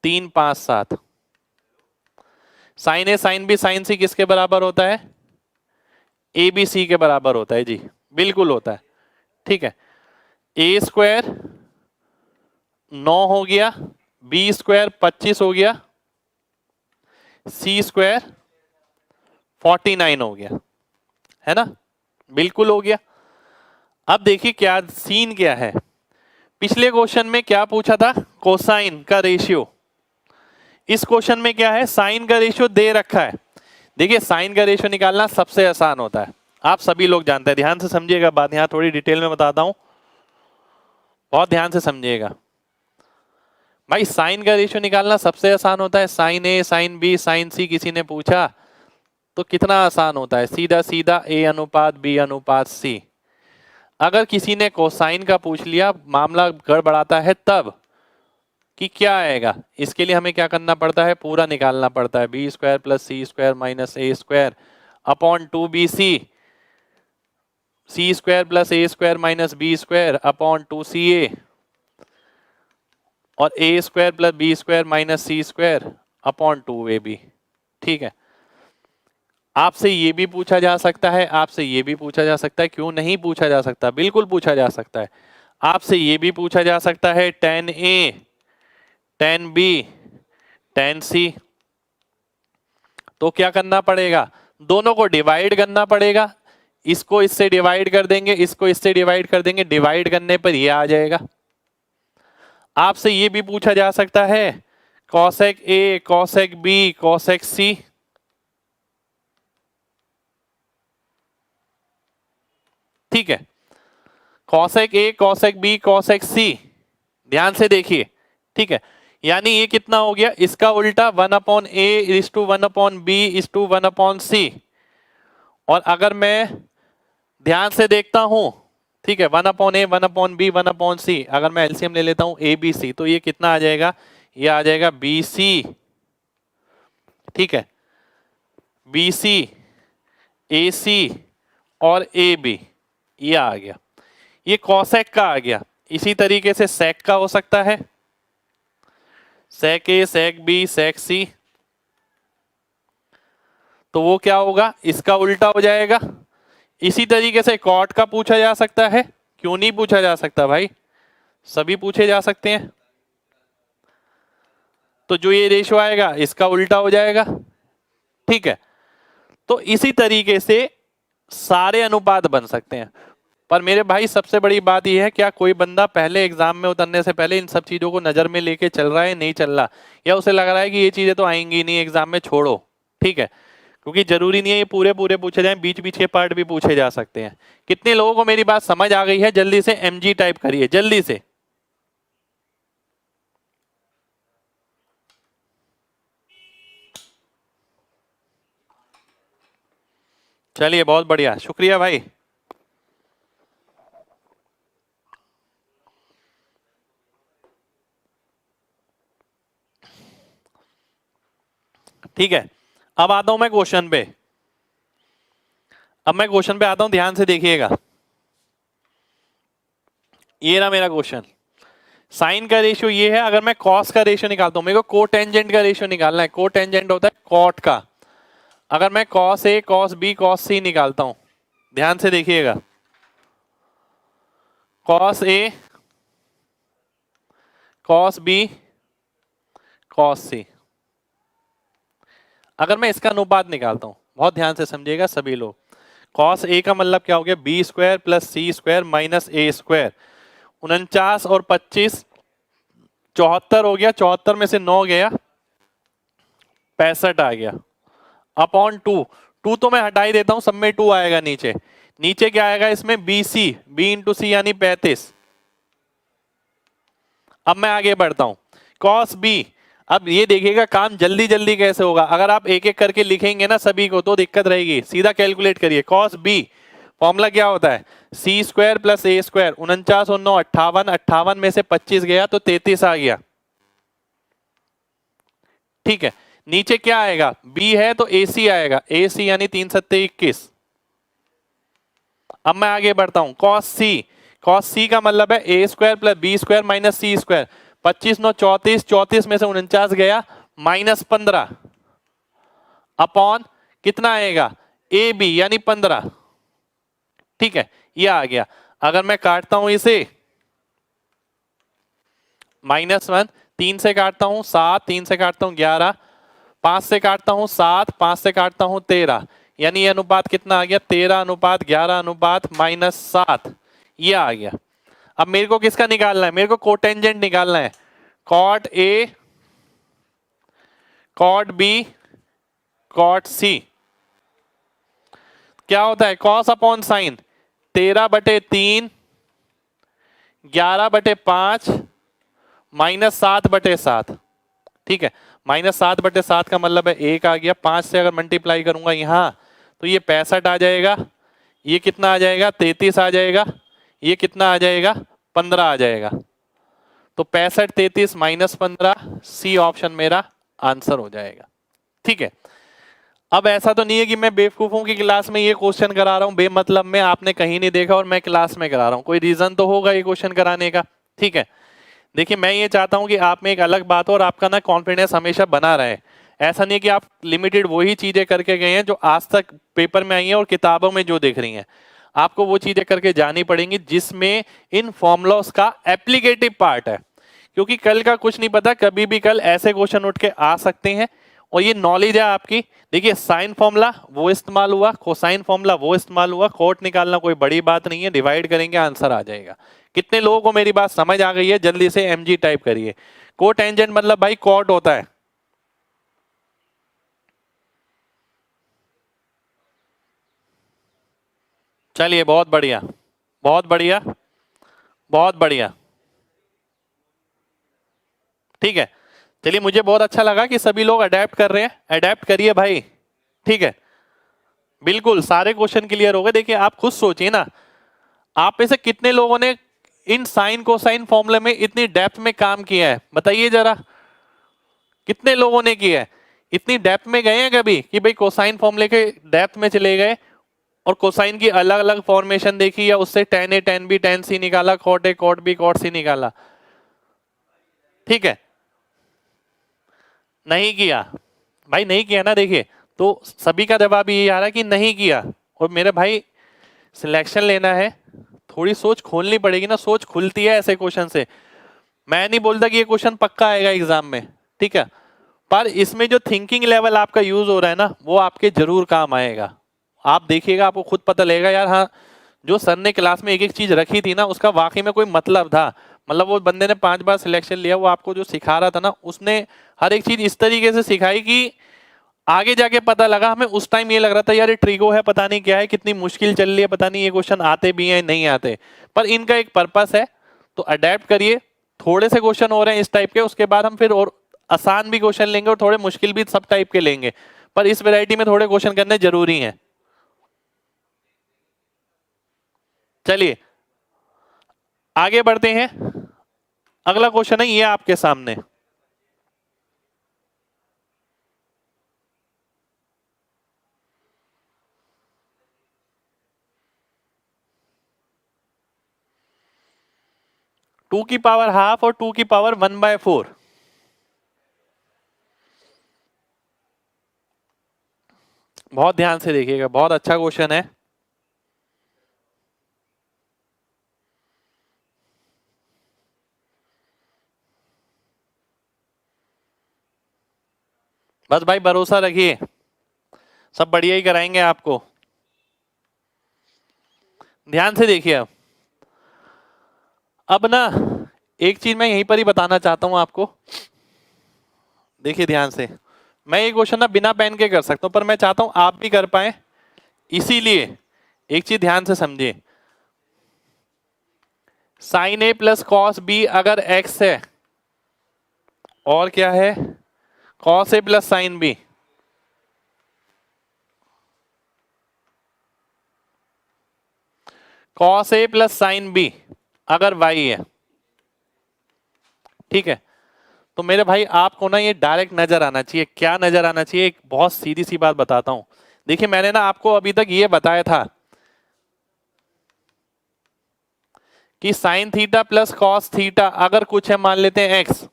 3, 5, 7। Sign A, sine B, sine सी किसके बराबर होता है? ए बी सी के बराबर होता है जी, बिल्कुल होता है। ठीक है, ए स्क्वायर 9 हो गया, बी स्क्वायर 25 हो गया, सी स्क्वायर 49 हो गया, है ना? बिल्कुल हो गया। अब देखिए क्या सीन क्या है। पिछले क्वेश्चन में क्या पूछा था? कोसाइन का रेशियो। इस क्वेश्चन में क्या है? साइन का रेशियो दे रखा है। देखिए साइन का रेशियो निकालना सबसे आसान होता है, आप सभी लोग जानते हैं। ध्यान से समझिएगा बात, यहां थोड़ी डिटेल में बताता हूं, बहुत ध्यान से समझिएगा भाई। साइन का रेशियो निकालना सबसे आसान होता है। Sign A, sine B, sine सी किसी ने पूछा तो कितना आसान होता है, सीधा सीधा ए अनुपात बी अनुपात सी। अगर किसी ने कोसाइन का पूछ लिया, मामला गड़बड़ाता है तब कि क्या आएगा। इसके लिए हमें क्या करना पड़ता है? पूरा निकालना पड़ता है। B square plus C square minus A square upon 2bc, C square plus A square minus B square upon 2ca, और A square plus B square minus C square upon 2ab। ठीक है, आपसे ये भी पूछा जा सकता है, आपसे ये भी पूछा जा सकता है। क्यों नहीं पूछा जा सकता? बिल्कुल पूछा जा सकता है। आपसे ये भी पूछा जा सकता है tan A, tan B, tan C। तो क्या करना पड़ेगा? दोनों को डिवाइड करना पड़ेगा। इसको इससे डिवाइड कर देंगे, इसको इससे डिवाइड कर देंगे, डिवाइड करने पर ये आ जाएगा। आपसे ये भी पूछा जा सकता है cosec A, cosec B, cosec C। ठीक है, cosec A, cosec B, cosec C, ध्यान से देखिए। ठीक है, यानी ये कितना हो गया? इसका उल्टा 1/a is to 1/b is to 1/c। और अगर मैं ध्यान से देखता हूं, ठीक है, 1/a, 1/b, 1/c, अगर मैं एलसीएम ले लेता हूं ए बी सी, तो ये कितना आ जाएगा? ये आ जाएगा BC। ठीक है, BC, AC और AB, ये आ गया। ये कॉसेक का आ गया। इसी तरीके से सेक का हो सकता है, सेक A, sec B, sec C। तो वो क्या होगा, इसका उल्टा हो जाएगा। इसी तरीके से कॉट का पूछा जा सकता है। क्यों नहीं पूछा जा सकता भाई, सभी पूछे जा सकते हैं। तो जो ये रेशो आएगा इसका उल्टा हो जाएगा। ठीक है, तो इसी तरीके से सारे अनुपात बन सकते हैं। पर मेरे भाई सबसे बड़ी बात यह है, क्या कोई बंदा पहले एग्जाम में उतरने से पहले इन सब चीजों को नजर में लेके चल रहा है, नहीं चल रहा, या उसे लग रहा है कि ये चीजें तो आएंगी नहीं एग्जाम में, छोड़ो। ठीक है, क्योंकि जरूरी नहीं है ये पूरे पूरे पूछे जाएं, बीच बीच के पार्ट भी पूछे जा सकते हैं। कितने लोगों को मेरी बात समझ आ गई है? जल्दी से MG टाइप करिए, जल्दी से। चलिए बहुत बढ़िया, शुक्रिया भाई। ठीक है, अब आता हूं मैं क्वेश्चन पे। अब मैं क्वेश्चन पे आता हूं, ध्यान से देखिएगा। ये रहा मेरा क्वेश्चन। साइन का रेशियो ये है, अगर मैं कॉस का रेशियो निकालता हूं, मेरे को कोटेंजेंट का रेशियो निकालना है। कोटेंजेंट होता है कॉट का। अगर मैं cos A, cos B, cos C निकालता हूं, ध्यान से देखिएगा। Cos A, cos B, cos C। अगर मैं इसका अनुपात निकालता हूं, बहुत ध्यान से समझिएगा सभी लोग। कॉस A का मतलब क्या हो गया, B square plus C square minus A square. 49 और 25 74 हो गया, 74 में से 9 गया, 65 आ गया। अपॉन 2 तो मैं हटा ही देता हूं, सब में 2 आएगा नीचे। नीचे क्या आएगा इसमें, BC, B इंटू C यानी 35। अब मैं आगे बढ़ता हूं, कॉस B। अब ये देखिएगा काम जल्दी जल्दी कैसे होगा। अगर आप एक एक करके लिखेंगे ना सभी को तो दिक्कत रहेगी। सीधा कैलकुलेट करिए। कॉस B फॉर्मूला क्या होता है, C square plus A square. 49 और 9 58, 58 में से 25 गया तो 33 आ गया। ठीक है, नीचे क्या आएगा, B है तो AC आएगा, AC यानी 3 सत्ते 21। अब मैं आगे बढ़ता हूं, कॉस C का मतलब है A square plus B square minus C square. 25 9 34, 34 में से 49 गया, माइनस 15 अपॉन कितना आएगा, AB यानी 15। ठीक है, ये आ गया। अगर मैं काटता हूं इसे, -1, 3 से काटता हूं 7, 3 से काटता हूं 11, 5 से काटता हूं 7, 5 से काटता हूं 13, यानी ये अनुपात कितना आ गया, 13 अनुपात 11 अनुपात -7, ये आ गया। अब मेरे को किसका निकालना है, मेरे को कोटेंजेंट निकालना है। Cot A, cot B, cot C। क्या होता है, कॉस अपॉन साइन, 13/3, 11/5 -7/7। ठीक है, -7/7 का मतलब है 1 आ गया। 5 से अगर मल्टीप्लाई करूंगा यहां तो ये 65 आ जाएगा। ये कितना आ जाएगा, 33 आ जाएगा। ये कितना आ जाएगा, 15 आ जाएगा। तो 65 33 -15, C ऑप्शन मेरा आंसर हो जाएगा। ठीक है, अब ऐसा तो नहीं है कि मैं बेवकूफों की क्लास में ये क्वेश्चन करा रहा हूं बेमतलब में, आपने कहीं नहीं देखा और मैं क्लास में करा रहा हूं। कोई रीजन तो होगा ये क्वेश्चन कराने का। ठीक है, देखिए मैं ये चाहता हूं कि आप में एक अलग बात हो और आपका ना कॉन्फिडेंस हमेशा बना रहे। ऐसा नहीं है कि आप लिमिटेड वही चीजें करके गए हैं जो आज तक पेपर में आई हैं और किताबों में जो दिख रही हैं। आपको वो चीजें करके जानी पड़ेंगी जिसमें इन फॉर्मूलास का एप्लीकेटिव पार्ट है। क्योंकि कल का कुछ नहीं पता, कभी भी कल ऐसे क्वेश्चन उठ के आ सकते हैं और ये नॉलेज है आपकी। देखिए साइन फॉर्मूला वो इस्तेमाल हुआ, कोसाइन फॉर्मूला वो इस्तेमाल हुआ, कोट निकालना कोई बड़ी बात नहीं है, डिवाइड करेंगे आंसर आ जाएगा। कितने लोगों को मेरी बात समझ आ गई है? जल्दी से MG टाइप करिए। कोटेंजेंट मतलब भाई कॉट होता है। चलिए बहुत बढ़िया, बहुत बढ़िया, बहुत बढ़िया। ठीक है, चलिए मुझे बहुत अच्छा लगा कि सभी लोग अडेप्ट कर रहे हैं। अडेप्ट करिए भाई। ठीक है, बिल्कुल सारे क्वेश्चन क्लियर हो गए। देखिए आप खुद सोचिए ना, आप में से कितने लोगों ने इन साइन कोसाइन फॉर्मूले में इतनी डेप्थ में काम किया है, बताइए जरा, कितने लोगों ने किया है? इतनी डेप्थ में गए हैं कभी कि भाई कोसाइन फॉर्मूले के डेप्थ में चले गए और कोसाइन की अलग अलग फॉर्मेशन देखी, या उससे tan A tan B tan C निकाला, cot A cot B cot C निकाला? ठीक है, नहीं किया भाई, नहीं किया ना। देखिए तो सभी का जवाब ये आ रहा है कि नहीं किया। और मेरे भाई सिलेक्शन लेना है, थोड़ी सोच खोलनी पड़ेगी ना, सोच खुलती है ऐसे क्वेश्चन से। मैं नहीं बोलता कि ये क्वेश्चन पक्का आएगा एग्जाम में, ठीक है, पर इसमें जो थिंकिंग लेवल आपका यूज हो रहा है ना, वो आपके जरूर काम आएगा। आप देखिएगा, आपको खुद पता लगेगा यार, हाँ जो सर ने क्लास में एक एक चीज रखी थी ना, उसका वाकई में कोई मतलब था। मतलब वो बंदे ने 5 बार सिलेक्शन लिया, वो आपको जो सिखा रहा था ना, उसने हर एक चीज इस तरीके से सिखाई कि आगे जाके पता लगा। हमें उस टाइम ये लग रहा था यार ये ट्रिगो है, पता नहीं क्या है, कितनी मुश्किल चल रही है, पता नहीं ये क्वेश्चन आते भी हैं नहीं आते, पर इनका एक पर्पस है। तो अडेप्ट करिए। थोड़े से क्वेश्चन हो रहे हैं इस टाइप के, उसके बाद हम फिर और आसान भी क्वेश्चन लेंगे और थोड़े मुश्किल भी सब टाइप के लेंगे, पर इस वैरायटी में थोड़े क्वेश्चन करने जरूरी हैं। चलिए आगे बढ़ते हैं। अगला क्वेश्चन है ये आपके सामने। टू की पावर हाफ और 2 की पावर 1/4। बहुत ध्यान से देखिएगा, बहुत अच्छा क्वेश्चन है। बस भाई भरोसा रखिए, सब बढ़िया ही कराएंगे आपको। ध्यान से देखिए। अब ना एक चीज मैं यहीं पर ही बताना चाहता हूं आपको, देखिए ध्यान से। मैं ये क्वेश्चन ना बिना पेन के कर सकता हूं, पर मैं चाहता हूं आप भी कर पाए, इसीलिए एक चीज ध्यान से समझिए। Sign A plus cos B अगर एक्स है, और क्या है, cos A plus sine B, cos A plus sine B अगर वाई है, ठीक है, तो मेरे भाई आपको ना ये डायरेक्ट नजर आना चाहिए। क्या नजर आना चाहिए? एक बहुत सीधी सी बात बताता हूं। देखिए मैंने ना आपको अभी तक ये बताया था कि sine theta plus cos theta अगर कुछ है, मान लेते हैं एक्स,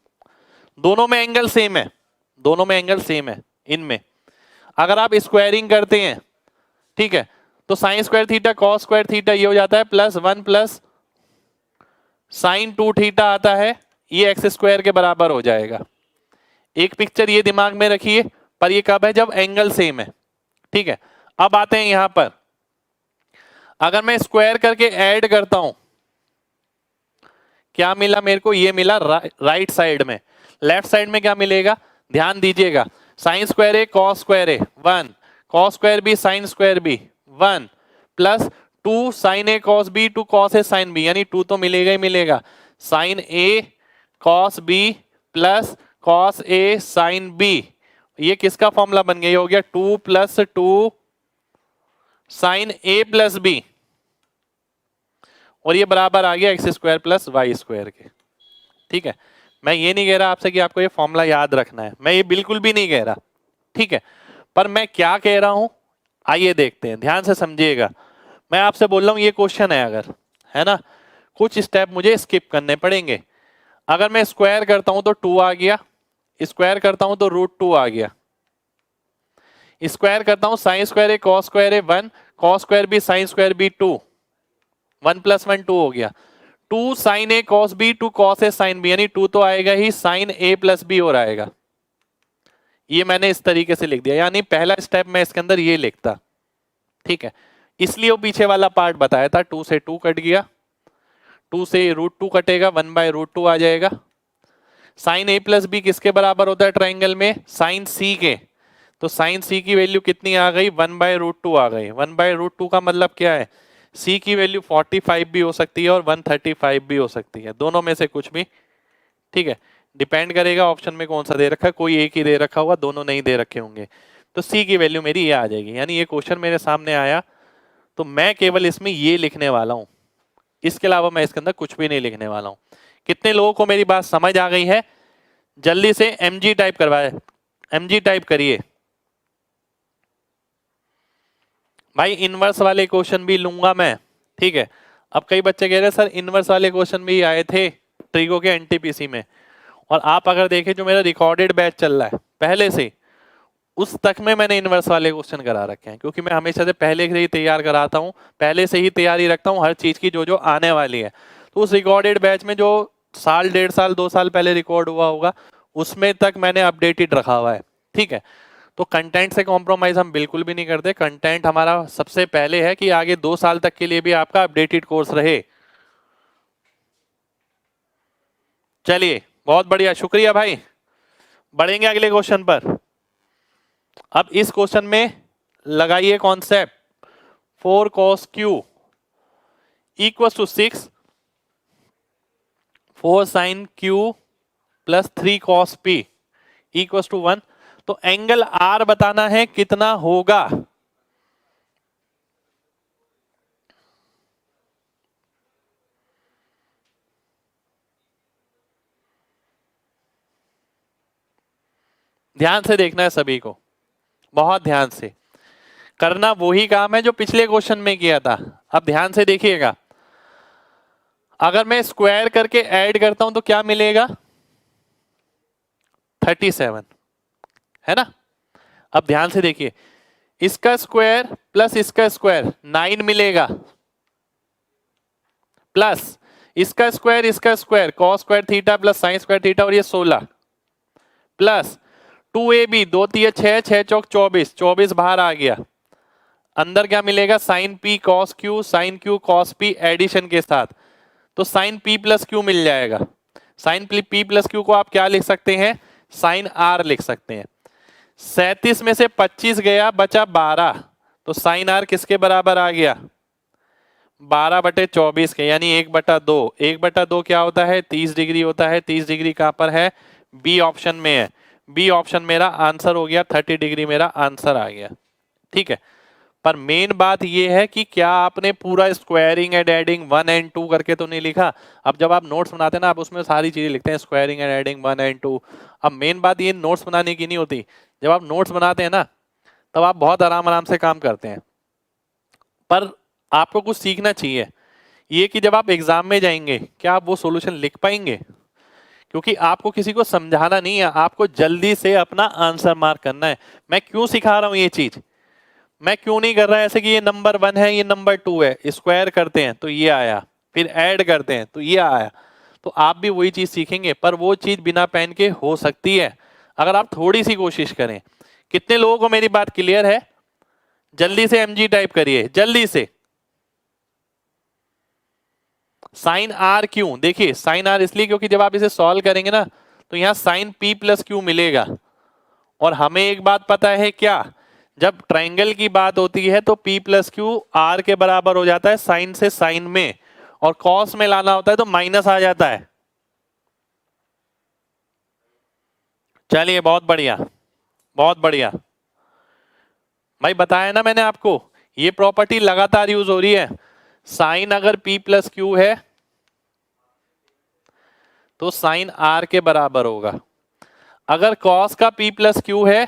दोनों में एंगल सेम है, दोनों में एंगल सेम है इनमें, अगर आप स्क्वायरिंग करते हैं, ठीक है, तो sine square theta cos square theta ये हो जाता है +1 प्लस साइन 2 थीटा आता है, ये एक्स स्क्वायर के बराबर हो जाएगा। एक पिक्चर ये दिमाग में रखिए, पर ये कब है? जब एंगल सेम है, ठीक है। अब आते हैं यहां पर, अगर मैं स्क्वायर करके ऐड करता हूं, क्या मिला मेरे को? ये मिला राइट साइड में। लेफ्ट साइड में क्या मिलेगा? ध्यान दीजिएगा, sine square A cos square A 1, cos square B sine square B 1, plus 2 sine A cos B 2 cos A sine B, यानी 2 तो मिलेगा ही मिलेगा। Sine A cos B plus cos A sine B, ये किसका फॉर्मूला बन गया? ये हो गया 2 + 2 साइन ए प्लस बी, और ये बराबर आ गया X square plus Y square के, ठीक है। मैं ये नहीं कह रहा आपसे कि आपको ये फॉर्मूला याद रखना है, मैं ये बिल्कुल भी नहीं कह रहा, ठीक है, पर मैं क्या कह रहा हूं आइए देखते हैं, ध्यान से समझिएगा। मैं आपसे बोल रहा हूं ये क्वेश्चन है अगर, है ना, कुछ स्टेप मुझे स्किप करने पड़ेंगे। अगर मैं स्क्वायर करता हूं तो 2 आ गया, स्क्वायर करता हूं तो √2 आ गया, स्क्वायर करता हूं sine square A cos square A 1, cos square B sine square B 2, 1 + 1 2 हो गया। 2 sine A cos B 2 cos A sine B, यानी 2 तो आएगा ही, साइन ए प्लस बी और आएगा। ये मैंने इस तरीके से लिख दिया, यानी पहला स्टेप मैं इसके अंदर ये लिखता, ठीक है। इसलिए वो पीछे वाला पार्ट बताया था, 2 से 2 कट गया, 2 से √2 कटेगा, 1/√2 आ जाएगा। साइन ए प्लस बी किसके बराबर होता है ट्राइंगल में? साइन सी के, तो साइन सी की वैल्यू कितनी आ गई? 1/√2 आ गई। 1/√2 का मतलब क्या है? सी की वैल्यू 45 भी हो सकती है और 135 भी हो सकती है, दोनों में से कुछ भी, ठीक है, डिपेंड करेगा ऑप्शन में कौन सा दे रखा है, कोई एक ही दे रखा होगा, दोनों नहीं दे रखे होंगे। तो सी की वैल्यू मेरी ये आ जाएगी, यानी ये क्वेश्चन मेरे सामने आया तो मैं केवल इसमें ये लिखने वाला हूं, इसके अलावा मैं इसके अंदर कुछ भी नहीं लिखने वाला हूं। कितने लोगों को मेरी बात समझ आ गई है? जल्दी से MG टाइप करवाए, mg टाइप करिए भाई। इनवर्स वाले क्वेश्चन भी लूंगा मैं, ठीक है। अब कई बच्चे कह रहे हैं सर इनवर्स वाले क्वेश्चन भी आए थे ट्रिगो के एनटीपीसी में, और आप अगर देखें जो मेरा रिकॉर्डेड बैच चल रहा है पहले से, उस तक में मैंने इनवर्स वाले क्वेश्चन करा रखे हैं, क्योंकि मैं हमेशा से पहले से ही तैयार कराता हूँ, पहले से ही तैयारी रखता हूँ हर चीज की जो जो आने वाली है। तो उस रिकॉर्डेड बैच में जो साल 1.5 साल 2 साल पहले रिकॉर्ड हुआ होगा उसमें तक मैंने अपडेटेड रखा हुआ है, ठीक है। तो कंटेंट से कॉम्प्रोमाइज हम बिल्कुल भी नहीं करते, कंटेंट हमारा सबसे पहले है कि आगे 2 साल तक के लिए भी आपका अपडेटेड कोर्स रहे। चलिए बहुत बढ़िया, शुक्रिया भाई। बढ़ेंगे अगले क्वेश्चन पर। अब इस क्वेश्चन में लगाइए concept, 4 cos q equal to 6, 4 sin q plus 3 cos p equal to 1। तो एंगल R बताना है कितना होगा। ध्यान से देखना है सभी को, बहुत ध्यान से करना, वही काम है जो पिछले क्वेश्चन में किया था। अब ध्यान से देखिएगा, अगर मैं स्क्वायर करके ऐड करता हूं तो क्या मिलेगा, 37, है ना। अब ध्यान से देखिए, इसका स्क्वायर प्लस इसका स्क्वायर 9 मिलेगा, प्लस इसका square cos square theta plus sine square theta और ये 16, प्लस 2ab 2 तिया 6, 6 चौक 24, 24 बाहर आ गया। अंदर क्या मिलेगा, sine P cos Q, sine Q cos P addition के साथ, तो साइन पी प्लस क्यू मिल जाएगा। साइन पी प्लस क्यू को आप क्या लिख सकते हैं, साइन आर लिख सकते हैं। 37 में से 25 गया, बचा 12, तो साइन आर किसके बराबर आ गया, 12/24 के, यानी 1/2। 1/2 क्या होता है, 30 डिग्री होता है। 30 डिग्री कहां पर है, बी ऑप्शन में है। बी ऑप्शन मेरा आंसर हो गया, 30 डिग्री मेरा आंसर आ गया, ठीक है। पर मेन बात यह है कि क्या आपने पूरा स्क्वायरिंग एंड एडिंग 1 एंड 2 करके तो नहीं लिखा। अब जब आप नोट्स बनाते हैं ना, आप उसमें सारी चीजें लिखते हैं, स्क्वायरिंग एंड एडिंग 1 एंड 2। अब मेन बात ये नोट्स बनाने की नहीं होती, जब आप नोट्स बनाते हैं ना तब आप बहुत आराम आराम से काम करते हैं, पर आपको कुछ सीखना चाहिए, ये कि जब आप एग्जाम में जाएंगे क्या आप वो सॉल्यूशन लिख पाएंगे, क्योंकि आपको किसी को समझाना नहीं है, आपको जल्दी से अपना आंसर मार्क करना है। मैं क्यों सिखा रहा हूं ये चीज, मैं क्यों नहीं कर रहा ऐसे कि ये नंबर 1 है ये नंबर 2 है, स्क्वायर करते हैं तो ये आया, फिर ऐड करते हैं तो ये आया। तो आप भी वही चीज सीखेंगे, पर वो चीज बिना पेन के हो सकती है अगर आप थोड़ी सी कोशिश करें। कितने लोगों को मेरी बात क्लियर है, जल्दी से mg टाइप करिए जल्दी से। साइन आर क्यों, देखिए साइन आर इसलिए क्योंकि जब आप इसे सॉल्व करेंगे ना तो यहां साइन पी प्लस क्यू मिलेगा, और हमें एक बात पता है क्या, जब ट्रायंगल की बात होती है तो P प्लस क्यू आर के बराबर हो जाता है साइन से साइन में, और कॉस में लाना होता है तो माइनस आ जाता है। चलिए बहुत बढ़िया, बहुत बढ़िया भाई, बताया ना मैंने आपको, ये प्रॉपर्टी लगातार यूज हो रही है। साइन अगर P प्लस क्यू है तो साइन आर के बराबर होगा, अगर कॉस का P प्लस क्यू है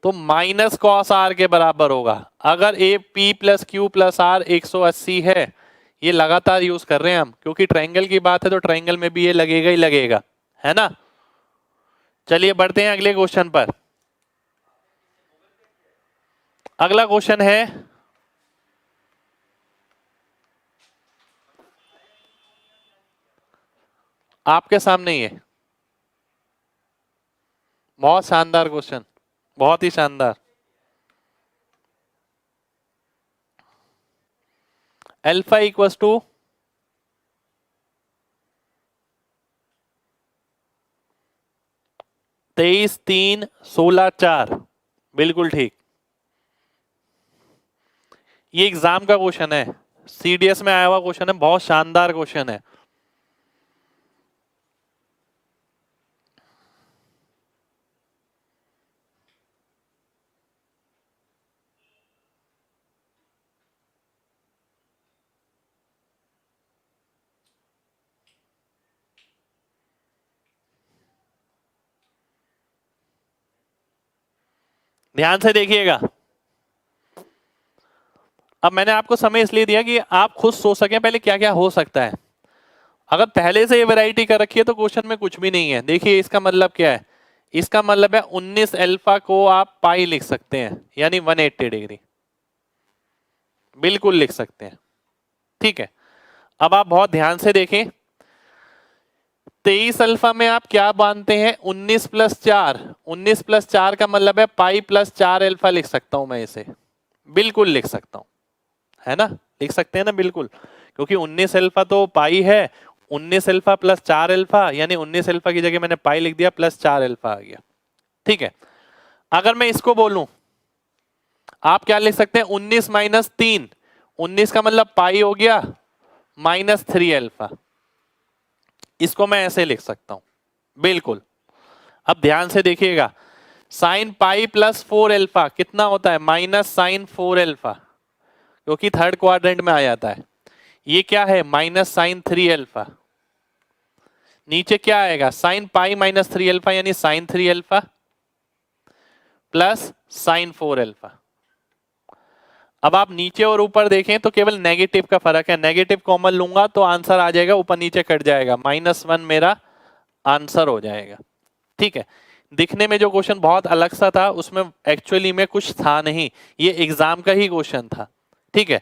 तो माइनस कॉस आर के बराबर होगा। अगर A P plus Q plus R 180 है, ये लगातार यूज कर रहे हैं हम, क्योंकि ट्रायंगल की बात है तो ट्रायंगल में भी ये लगेगा ही लगेगा, है ना। चलिए बढ़ते हैं अगले क्वेश्चन पर। अगला क्वेश्चन है आपके सामने, ये बहुत शानदार क्वेश्चन, बहुत ही शानदार। अल्फा इक्वल्स टू 23 3 16 4, बिल्कुल ठीक। ये एग्जाम का क्वेश्चन है, सीडीएस में आया हुआ क्वेश्चन है, बहुत शानदार क्वेश्चन है। ध्यान से देखिएगा। अब मैंने आपको समय इसलिए दिया कि आप खुद सोच सकें पहले क्या क्या हो सकता है। अगर पहले से ये वैरायटी कर रखी है तो क्वेश्चन में कुछ भी नहीं है। देखिए इसका मतलब क्या है, इसका मतलब है 19 अल्फा को आप पाई लिख सकते हैं, यानी 180 डिग्री बिल्कुल लिख सकते हैं। ठीक है, अब आप बहुत ध्यान से देखें, 23 अल्फा में आप क्या मानते हैं, 19 प्लस 4, 19 प्लस 4 का मतलब है पाई प्लस 4 अल्फा लिख सकता हूं मैं इसे, बिल्कुल लिख सकता हूं, है ना, लिख सकते हैं ना बिल्कुल, क्योंकि 19 अल्फा तो पाई है, 19 अल्फा प्लस 4 अल्फा, यानी 19 अल्फा की जगह मैंने पाई लिख दिया, प्लस 4 अल्फा आ गया। ठीक है, अगर मैं इसको बोलूं, आप क्या लिख सकते हैं, 19 माइनस 3, 19 का मतलब पाई हो गया माइनस 3 अल्फा, इसको मैं ऐसे लिख सकता हूं बिल्कुल। अब ध्यान से देखिएगा, साइन पाई प्लस 4 अल्फा कितना होता है, माइनस साइन 4 अल्फा, क्योंकि थर्ड क्वाड्रेंट में आ जाता है। ये क्या है, माइनस साइन 3 अल्फा, नीचे क्या आएगा, साइन पाई माइनस 3 अल्फा, यानी sine 3 alpha plus sine 4 alpha. अब आप नीचे और ऊपर देखें तो केवल नेगेटिव का फर्क है, नेगेटिव कॉमन लूंगा तो आंसर आ जाएगा, ऊपर नीचे कट जाएगा, -1 मेरा आंसर हो जाएगा। ठीक है, दिखने में जो क्वेश्चन बहुत अलग सा था, उसमें एक्चुअली में कुछ था नहीं, ये एग्जाम का ही क्वेश्चन था। ठीक है,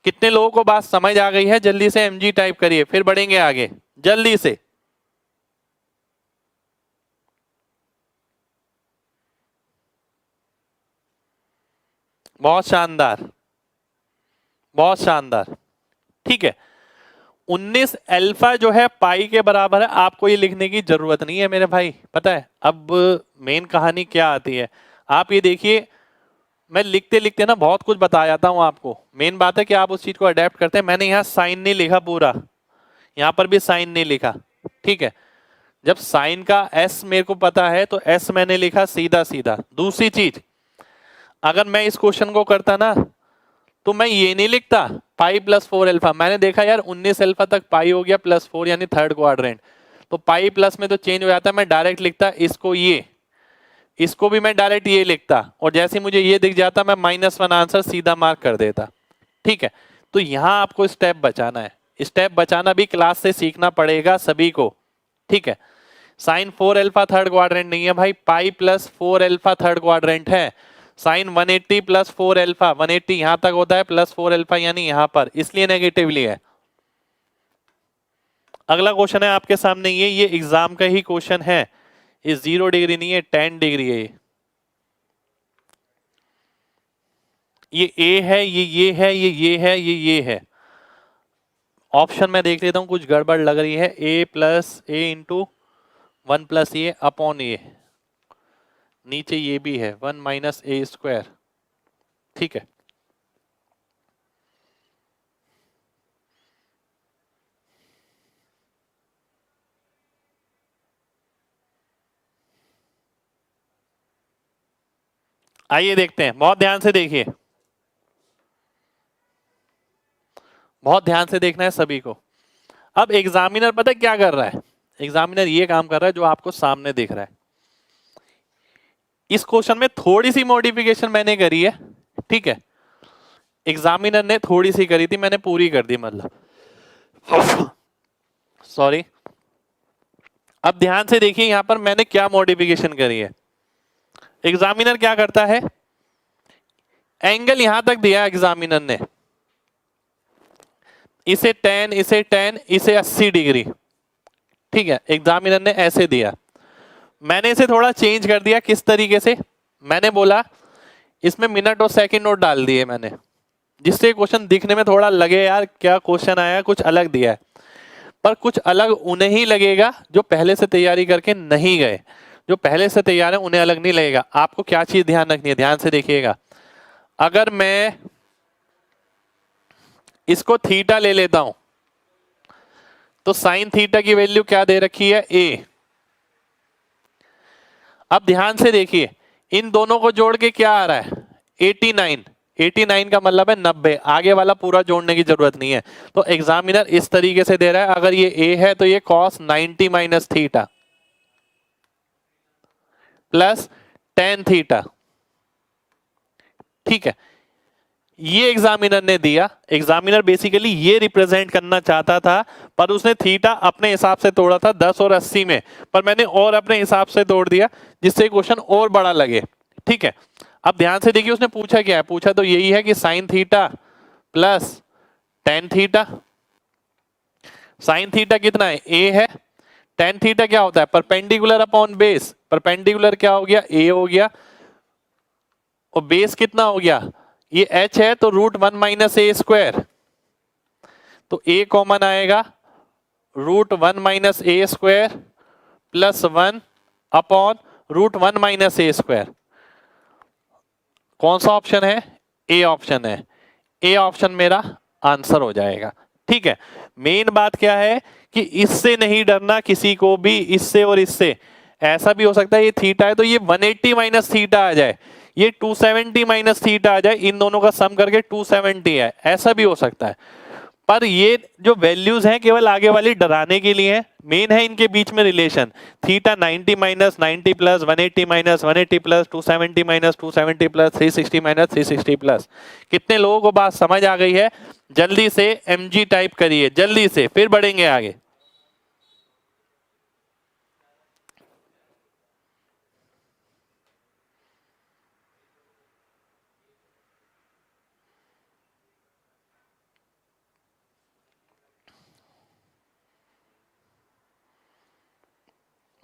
कितने लोगों को बात समझ आ गई है, जल्दी से एमजी टाइप करिए, फिर बढ़ेंगे आगे जल्दी से। बहुत शानदार, बहुत शानदार। ठीक है, 19 अल्फा जो है पाई के बराबर है, आपको ये लिखने की जरूरत नहीं है मेरे भाई, पता है। अब मेन कहानी क्या आती है, आप ये देखिए, मैं लिखते लिखते ना बहुत कुछ बता जाता हूं आपको, मेन बात है कि आप उस चीज को अडेप्ट करते हैं। मैंने यहाँ साइन नहीं लिखा पूरा, यहाँ पर भी साइन नहीं लिखा। ठीक है, जब साइन का एस मेरे को पता है तो एस मैंने लिखा सीधा सीधा। दूसरी चीज, अगर मैं इस क्वेश्चन को करता ना तो मैं ये नहीं लिखता पाई प्लस 4 अल्फा, मैंने देखा यार 19 अल्फा तक पाई हो गया प्लस 4, यानी थर्ड क्वाड्रेंट, तो पाई प्लस में तो चेंज हो जाता है, मैं डायरेक्ट लिखता इसको ये, इसको भी मैं डायरेक्ट ये लिखता, और जैसे मुझे ये दिख जाता मैं -1 आंसर सीधा मार्क कर देता। ठीक है, तो यहां आपको स्टेप बचाना है, स्टेप बचाना भी क्लास से सीखना पड़ेगा सभी को। ठीक है, साइन 4 अल्फा थर्ड क्वाड्रेंट नहीं है भाई, pi plus 4 alpha third quadrant है। साइन 180 प्लस 4 अल्फा, 180 यहां तक होता है, प्लस 4 अल्फा यानी यहां पर, इसलिए नेगेटिवली है। अगला क्वेश्चन है आपके सामने, ये एग्जाम का ही क्वेश्चन है, ये 0 डिग्री नहीं है, 10 डिग्री है। ये ए है, ये है, ये है, ये है। ऑप्शन में देख लेता हूं, कुछ गड़बड़ लग रही है, ए प्लस ए इंटू 1 प्लस ए अपॉन ए, नीचे ये भी है 1 माइनस ए स्क्वायर। ठीक है, आइए देखते हैं, बहुत ध्यान से देखिए, बहुत ध्यान से देखना है सभी को। अब एग्जामिनर पता है क्या कर रहा है, एग्जामिनर ये काम कर रहा है जो आपको सामने दिख रहा है। इस क्वेश्चन में थोड़ी सी मॉडिफिकेशन मैंने करी है, ठीक है, एग्जामिनर ने थोड़ी सी करी थी, मैंने पूरी कर दी, मतलब सॉरी। अब ध्यान से देखिए यहां पर मैंने क्या मॉडिफिकेशन करी है। एग्जामिनर क्या करता है, एंगल यहां तक दिया एग्जामिनर ने, इसे 10, इसे 10, इसे 80 डिग्री। ठीक है, एग्जामिनर ने ऐसे दिया, मैंने इसे थोड़ा चेंज कर दिया। किस तरीके से, मैंने बोला इसमें मिनट और सेकंड नोट डाल दिए मैंने, जिससे क्वेश्चन दिखने में थोड़ा लगे यार क्या क्वेश्चन आया, कुछ अलग दिया है। पर कुछ अलग उन्हें ही लगेगा जो पहले से तैयारी करके नहीं गए, जो पहले से तैयार है उन्हें अलग नहीं लगेगा। आपको क्या चीज ध्यान रखनी है, ध्यान से देखिएगा। अगर मैं इसको थीटा ले लेता हूं तो साइन थीटा की वैल्यू क्या दे रखी है, ए। अब ध्यान से देखिए, इन दोनों को जोड़ के क्या आ रहा है, 89, 89 का मतलब है 90, आगे वाला पूरा जोड़ने की जरूरत नहीं है। तो एग्जामिनर इस तरीके से दे रहा है, अगर ये ए है तो ये cos 90 minus theta plus tan theta, ठीक है, ये एग्जामिनर ने दिया। एग्जामिनर बेसिकली ये रिप्रेजेंट करना चाहता था, पर उसने थीटा अपने हिसाब से तोड़ा था 10 और 80 में, पर मैंने और अपने हिसाब से तोड़ दिया जिससे क्वेश्चन और बड़ा लगे। ठीक है, अब ध्यान से देखिए उसने पूछा क्या है, पूछा तो यही है कि sine theta plus tan theta. Sine theta कितना है, ए है। टेन थीटा क्या होता है, परपेंडिकुलर अपॉन बेस। परपेंडिकुलर क्या हो गया, ए हो गया, और बेस कितना हो गया, ये h है तो root one minus A square, तो a कॉमन आएगा, root one minus A square plus one upon root one minus A square. कौन सा ऑप्शन है, ए ऑप्शन है। ए ऑप्शन मेरा आंसर हो जाएगा। ठीक है, मेन बात क्या है कि इससे नहीं डरना किसी को भी, इससे और इससे। ऐसा भी हो सकता है ये थीटा है तो ये 180 माइनस थीटा आ जाए, ये 270 माइनस थीटा आ जाए, इन दोनों का सम करके 270 है, ऐसा भी हो सकता है। पर ये जो वैल्यूज हैं केवल आगे वाली डराने के लिए है, मेन है इनके बीच में relation. Theta 90 minus 90 plus 180 minus 180 plus 270 minus 270 plus 360 minus 360 plus. कितने लोगों को बात समझ आ गई है? जल्दी से mg टाइप करिए, जल्दी से, फिर बढ़ेंगे आगे।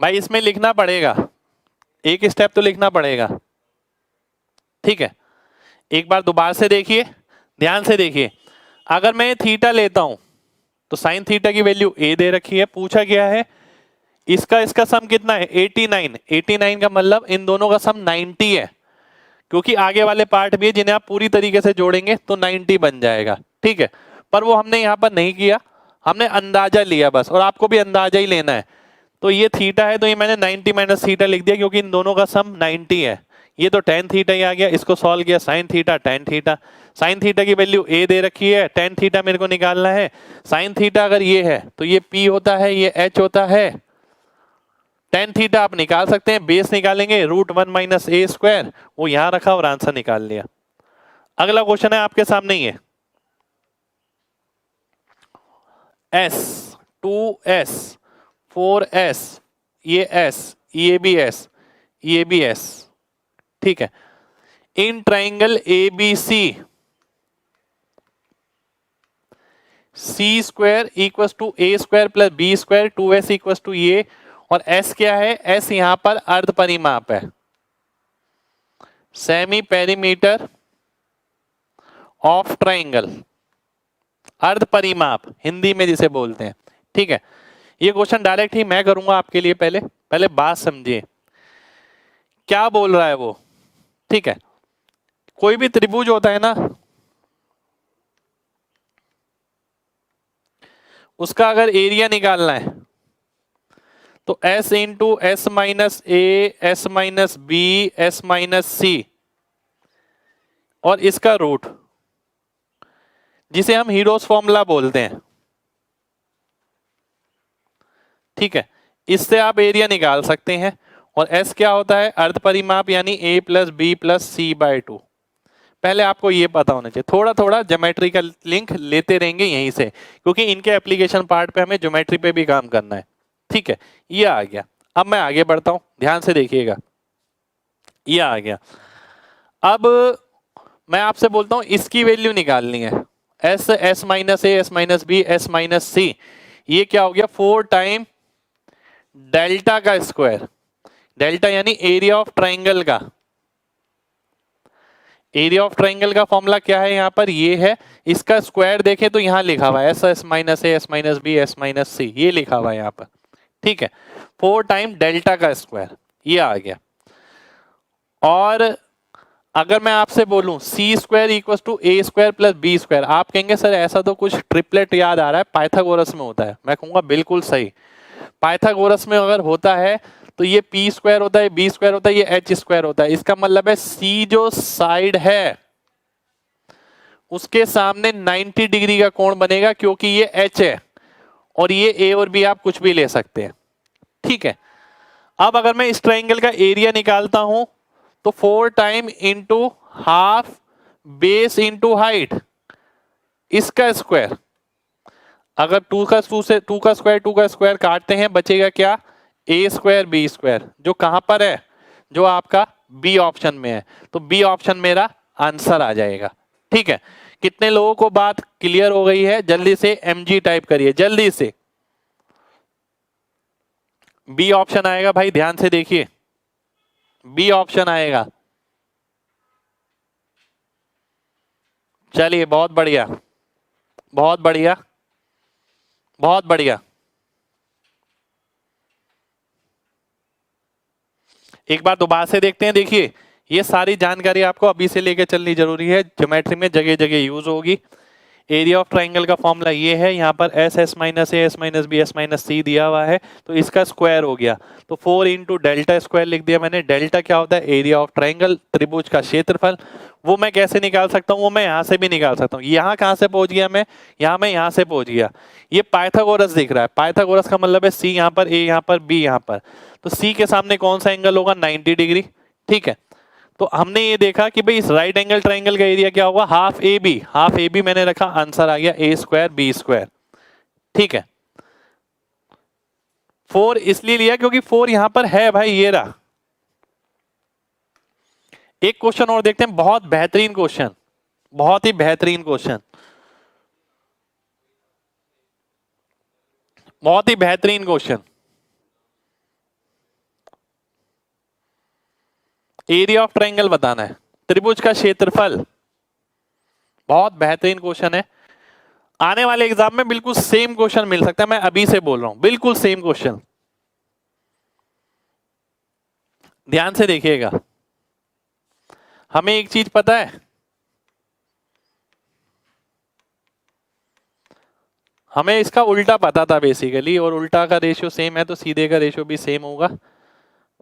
भाई इसमें लिखना पड़ेगा, एक स्टेप तो लिखना पड़ेगा। ठीक है, एक बार दोबारा से देखिए, ध्यान से देखिए। अगर मैं थीटा लेता हूं तो साइन थीटा की वैल्यू a दे रखी है, पूछा गया है इसका सम कितना है, 89। 89 का मतलब इन दोनों का सम 90 है, क्योंकि आगे वाले पार्ट भी है जिन्हें आप पूरी तरीके से जोड़ेंगे तो 90 बन जाएगा। ठीक है, पर वो हमने यहाँ पर नहीं किया, हमने अंदाजा लिया बस, और आपको भी अंदाजा ही लेना है। तो ये थीटा है तो ये मैंने 90 माइनस थीटा लिख दिया, क्योंकि इन दोनों का सम 90 है। ये तो टेन थीटा ही आ गया, इसको सॉल्व किया, sine theta tan theta. Sine theta की वैल्यू a दे रखी है, टेन थीटा मेरे को निकालना है। साइन थीटा अगर ये है तो ये p होता है, ये h होता है। टेन थीटा आप निकाल सकते हैं, बेस निकालेंगे root one minus A square, वो यहां रखा और आंसर निकाल लिया। अगला क्वेश्चन है आपके सामने, ये s 2s 4s, ये s, ये भी s, ये भी s। ठीक है, in triangle ABC C square equal to A square plus B square 2s equal to ये, और s क्या है, s यहां पर अर्ध परिमाप है, सेमी पेरीमीटर ऑफ ट्राइंगल, अर्ध परिमाप हिंदी में जिसे बोलते हैं। ठीक है, ये क्वेश्चन डायरेक्ट ही मैं करूंगा आपके लिए, पहले बात समझिए क्या बोल रहा है वो। ठीक है, कोई भी त्रिभुज होता है ना, उसका अगर एरिया निकालना है तो s into S minus A, S minus B, S minus C, और इसका रूट, जिसे हम हीरोस फॉर्मूला बोलते हैं। ठीक है, इससे आप एरिया निकाल सकते हैं। और s क्या होता है, अर्ध परिमाप, यानी a प्लस B plus C by two. पहले आपको ये पता होना चाहिए, थोड़ा थोड़ा ज्योमेट्री का लिंक लेते रहेंगे यहीं से, क्योंकि इनके एप्लीकेशन पार्ट पे हमें ज्योमेट्री पे भी काम करना है। ठीक है, ये आ गया। अब मैं आगे बढ़ता हूं, ध्यान से देखिएगा, ये आ गया। अब मैं आपसे बोलता हूं इसकी वैल्यू निकालनी है, S minus A, S minus B, S minus C. ये क्या हो गया, 4 टाइम डेल्टा का स्क्वायर। डेल्टा यानी एरिया ऑफ ट्राइंगल का, एरिया ऑफ ट्राइंगल का फॉर्मूला क्या है यहाँ पर, ये है। इसका स्क्वायर देखें तो यहाँ लिखा हुआ है S minus A, S minus B, S minus C, ये लिखा हुआ है यहाँ पर। ठीक है, 4 टाइम डेल्टा का स्क्वायर, ये आ गया। और अगर मैं आपसे बोलूं C square equal to A square plus B square, आप कहेंगे सर ऐसा तो कुछ ट्रिपलेट याद आ रहा है, पाइथागोरस में होता है। मैं कहूंगा बिल्कुल सही, पाइथागोरस में अगर होता है तो ये पी स्क्वायर होता है, बी स्क्वायर होता है, ये एच स्क्वायर होता है। इसका मतलब है सी जो साइड है उसके सामने 90 डिग्री का कोण बनेगा, क्योंकि ये एच है, और ये ए और बी आप कुछ भी ले सकते हैं। ठीक है, अब अगर मैं इस ट्राइंगल का एरिया निकालता हूं तो 4 time into half base into height, इसका स्क्वायर। अगर 2 का स्क्वायर काटते हैं बचेगा क्या, ए स्क्वायर बी स्क्वायर, जो कहां पर है, जो आपका बी ऑप्शन में है। तो बी ऑप्शन मेरा आंसर आ जाएगा। ठीक है, कितने लोगों को बात क्लियर हो गई है? जल्दी से mg टाइप करिए, जल्दी से। बी ऑप्शन आएगा भाई, ध्यान से देखिए, बी ऑप्शन आएगा। चलिए, बहुत बढ़िया, बहुत बढ़िया, बहुत बढ़िया। एक बार दोबारा से देखते हैं। देखिए, ये सारी जानकारी आपको अभी से लेकर चलनी जरूरी है, ज्योमेट्री में जगह जगह यूज होगी। एरिया ऑफ ट्राइंगल का फॉर्मूला ये है, यहाँ पर S S minus A S minus B S minus C दिया हुआ है, तो इसका स्क्वायर हो गया। तो 4 इंटू डेल्टा स्क्वायर लिख दिया मैंने। डेल्टा क्या होता है? एरिया ऑफ ट्राइंगल, त्रिभुज का क्षेत्रफल। वो मैं कैसे निकाल सकता हूँ? वो मैं यहाँ से भी निकाल सकता हूँ। यहाँ कहाँ से पहुंच गया मैं यहाँ से पहुंच गया। ये पाइथागोरस दिख रहा है, पाइथागोरस का मतलब है सी यहाँ पर, ए यहाँ पर, बी यहाँ पर। तो सी के सामने कौन सा एंगल होगा? 90 डिग्री। ठीक है, तो हमने ये देखा कि भाई इस राइट एंगल ट्राइंगल का एरिया क्या होगा? Half A B. Half A B मैंने रखा, आंसर आ गया ए स्क्वायर बी स्क्वायर। ठीक है, 4 इसलिए लिया क्योंकि 4 यहां पर है भाई, ये रहा। एक क्वेश्चन और देखते हैं, बहुत बेहतरीन क्वेश्चन, बहुत ही बेहतरीन क्वेश्चन, बहुत ही बेहतरीन क्वेश्चन। एरिया ऑफ ट्राइंगल बताना है, त्रिभुज का क्षेत्रफल। बहुत बेहतरीन क्वेश्चन है, आने वाले एग्जाम में बिल्कुल सेम क्वेश्चन मिल सकता है, मैं अभी से बोल रहा हूं, बिल्कुल सेम क्वेश्चन। ध्यान से देखिएगा। हमें एक चीज पता है, हमें इसका उल्टा पता था बेसिकली, और उल्टा का रेशियो सेम है तो सीधे का रेशियो भी सेम होगा।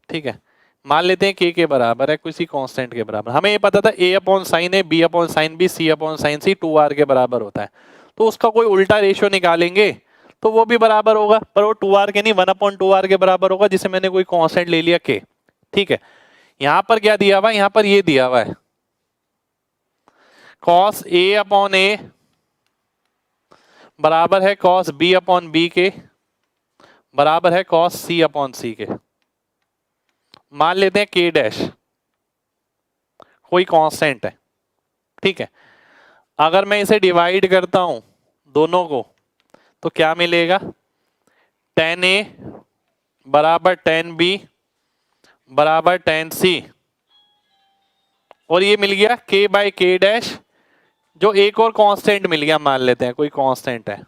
ठीक है, मान लेते हैं के बराबर है किसी कांस्टेंट के बराबर। हमें ये पता था ए अपॉन साइन ए, बी अपॉन साइन बी, सी अपॉन साइन सी 2r के बराबर होता है। तो उसका कोई उल्टा रेशियो निकालेंगे तो वो भी बराबर होगा, पर वो 2r के नहीं 1/2r के बराबर होगा, जिसे मैंने कोई कांस्टेंट ले लिया के। ठीक है, यहां पर क्या दिया हुआ है? यहां पर ये दिया हुआ है कॉस ए अपॉन ए बराबर है कॉस बी अपॉन बी के, बराबर है कॉस सी अपॉन सी के। मान लेते हैं के डैश कोई कांस्टेंट है। ठीक है, अगर मैं इसे डिवाइड करता हूं दोनों को तो क्या मिलेगा? tan a बराबर tan b बराबर tan c, और ये मिल गया k बाई के डैश, जो एक और कांस्टेंट मिल गया, मान लेते हैं कोई कांस्टेंट है।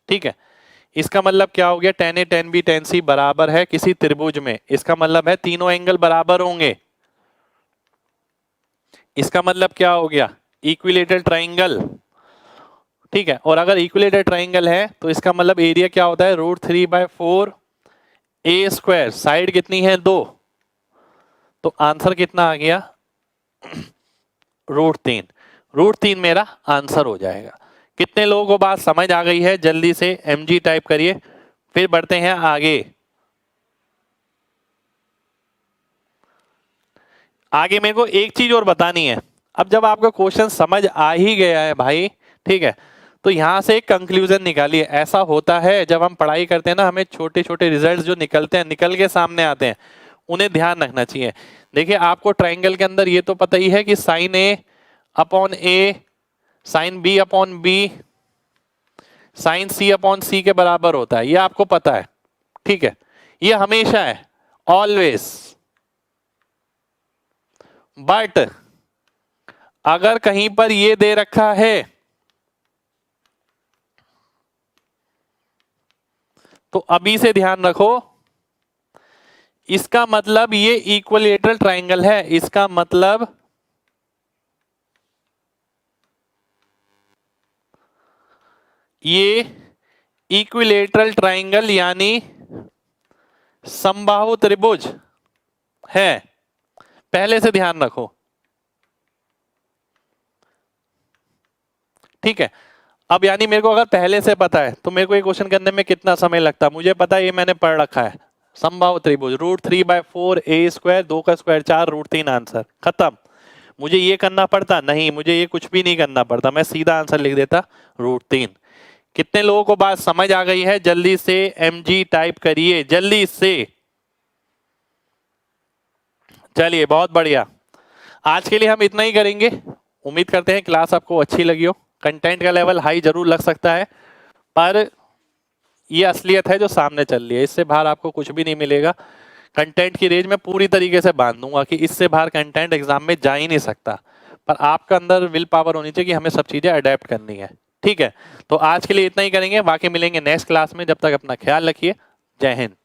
ठीक है, इसका मतलब क्या हो गया? tan a tan b tan c बराबर है किसी त्रिभुज में, इसका मतलब है तीनों एंगल बराबर होंगे। इसका मतलब क्या हो गया? Equilateral triangle. ठीक है, और अगर इक्विलेटरल ट्राइंगल है तो इसका मतलब एरिया क्या होता है? √3/4 ए स्क्वायर। साइड कितनी है? 2, तो आंसर कितना आ गया? √3। √3 मेरा आंसर हो जाएगा। कितने लोगों को बात समझ आ गई है? जल्दी से mg टाइप करिए, फिर बढ़ते हैं आगे। आगे मेरे को एक चीज और बतानी है। अब जब आपका क्वेश्चन समझ आ ही गया है भाई, ठीक है, तो यहां से एक कंक्लूजन निकालिए। ऐसा होता है जब हम पढ़ाई करते हैं ना, हमें छोटे छोटे रिजल्ट जो निकलते हैं, निकल के सामने आते हैं, उन्हें ध्यान रखना चाहिए। देखिए, आपको ट्राइंगल के अंदर ये तो पता ही है कि sine A upon A, sine B upon B, sine C upon C के बराबर होता है, ये आपको पता है। ठीक है, ये हमेशा है, ऑलवेज। बट अगर कहीं पर ये दे रखा है तो अभी से ध्यान रखो, इसका मतलब ये इक्विलेटरल ट्राइंगल है। इसका मतलब ये इक्विलेटरल ट्राइंगल यानी समबाहु त्रिभुज है, पहले से ध्यान रखो। ठीक है, अब यानी मेरे को अगर पहले से पता है तो मेरे को ये क्वेश्चन करने में कितना समय लगता है? मुझे पता है, ये मैंने पढ़ रखा है। समबाहु त्रिभुज √3/4 ए स्क्वायर, 2 का स्क्वायर 4, √3 आंसर खत्म। मुझे ये करना पड़ता? नहीं, मुझे ये कुछ भी नहीं करना पड़ता, मैं सीधा आंसर लिख देता √3। कितने लोगों को बात समझ आ गई है? जल्दी से mg टाइप करिए, जल्दी से। चलिए, बहुत बढ़िया। आज के लिए हम इतना ही करेंगे। उम्मीद करते हैं क्लास आपको अच्छी लगी हो। कंटेंट का लेवल हाई जरूर लग सकता है, पर ये असलियत है जो सामने चल रही है, इससे बाहर आपको कुछ भी नहीं मिलेगा। कंटेंट की रेंज में पूरी तरीके से बांध दूंगा कि इससे बाहर कंटेंट एग्जाम में जा ही नहीं सकता, पर आपका अंदर विल पावर होनी चाहिए कि हमें सब चीजें अडेप्ट करनी है। ठीक है, तो आज के लिए इतना ही करेंगे, बाकी मिलेंगे नेक्स्ट क्लास में। जब तक अपना ख्याल रखिए। जय हिंद।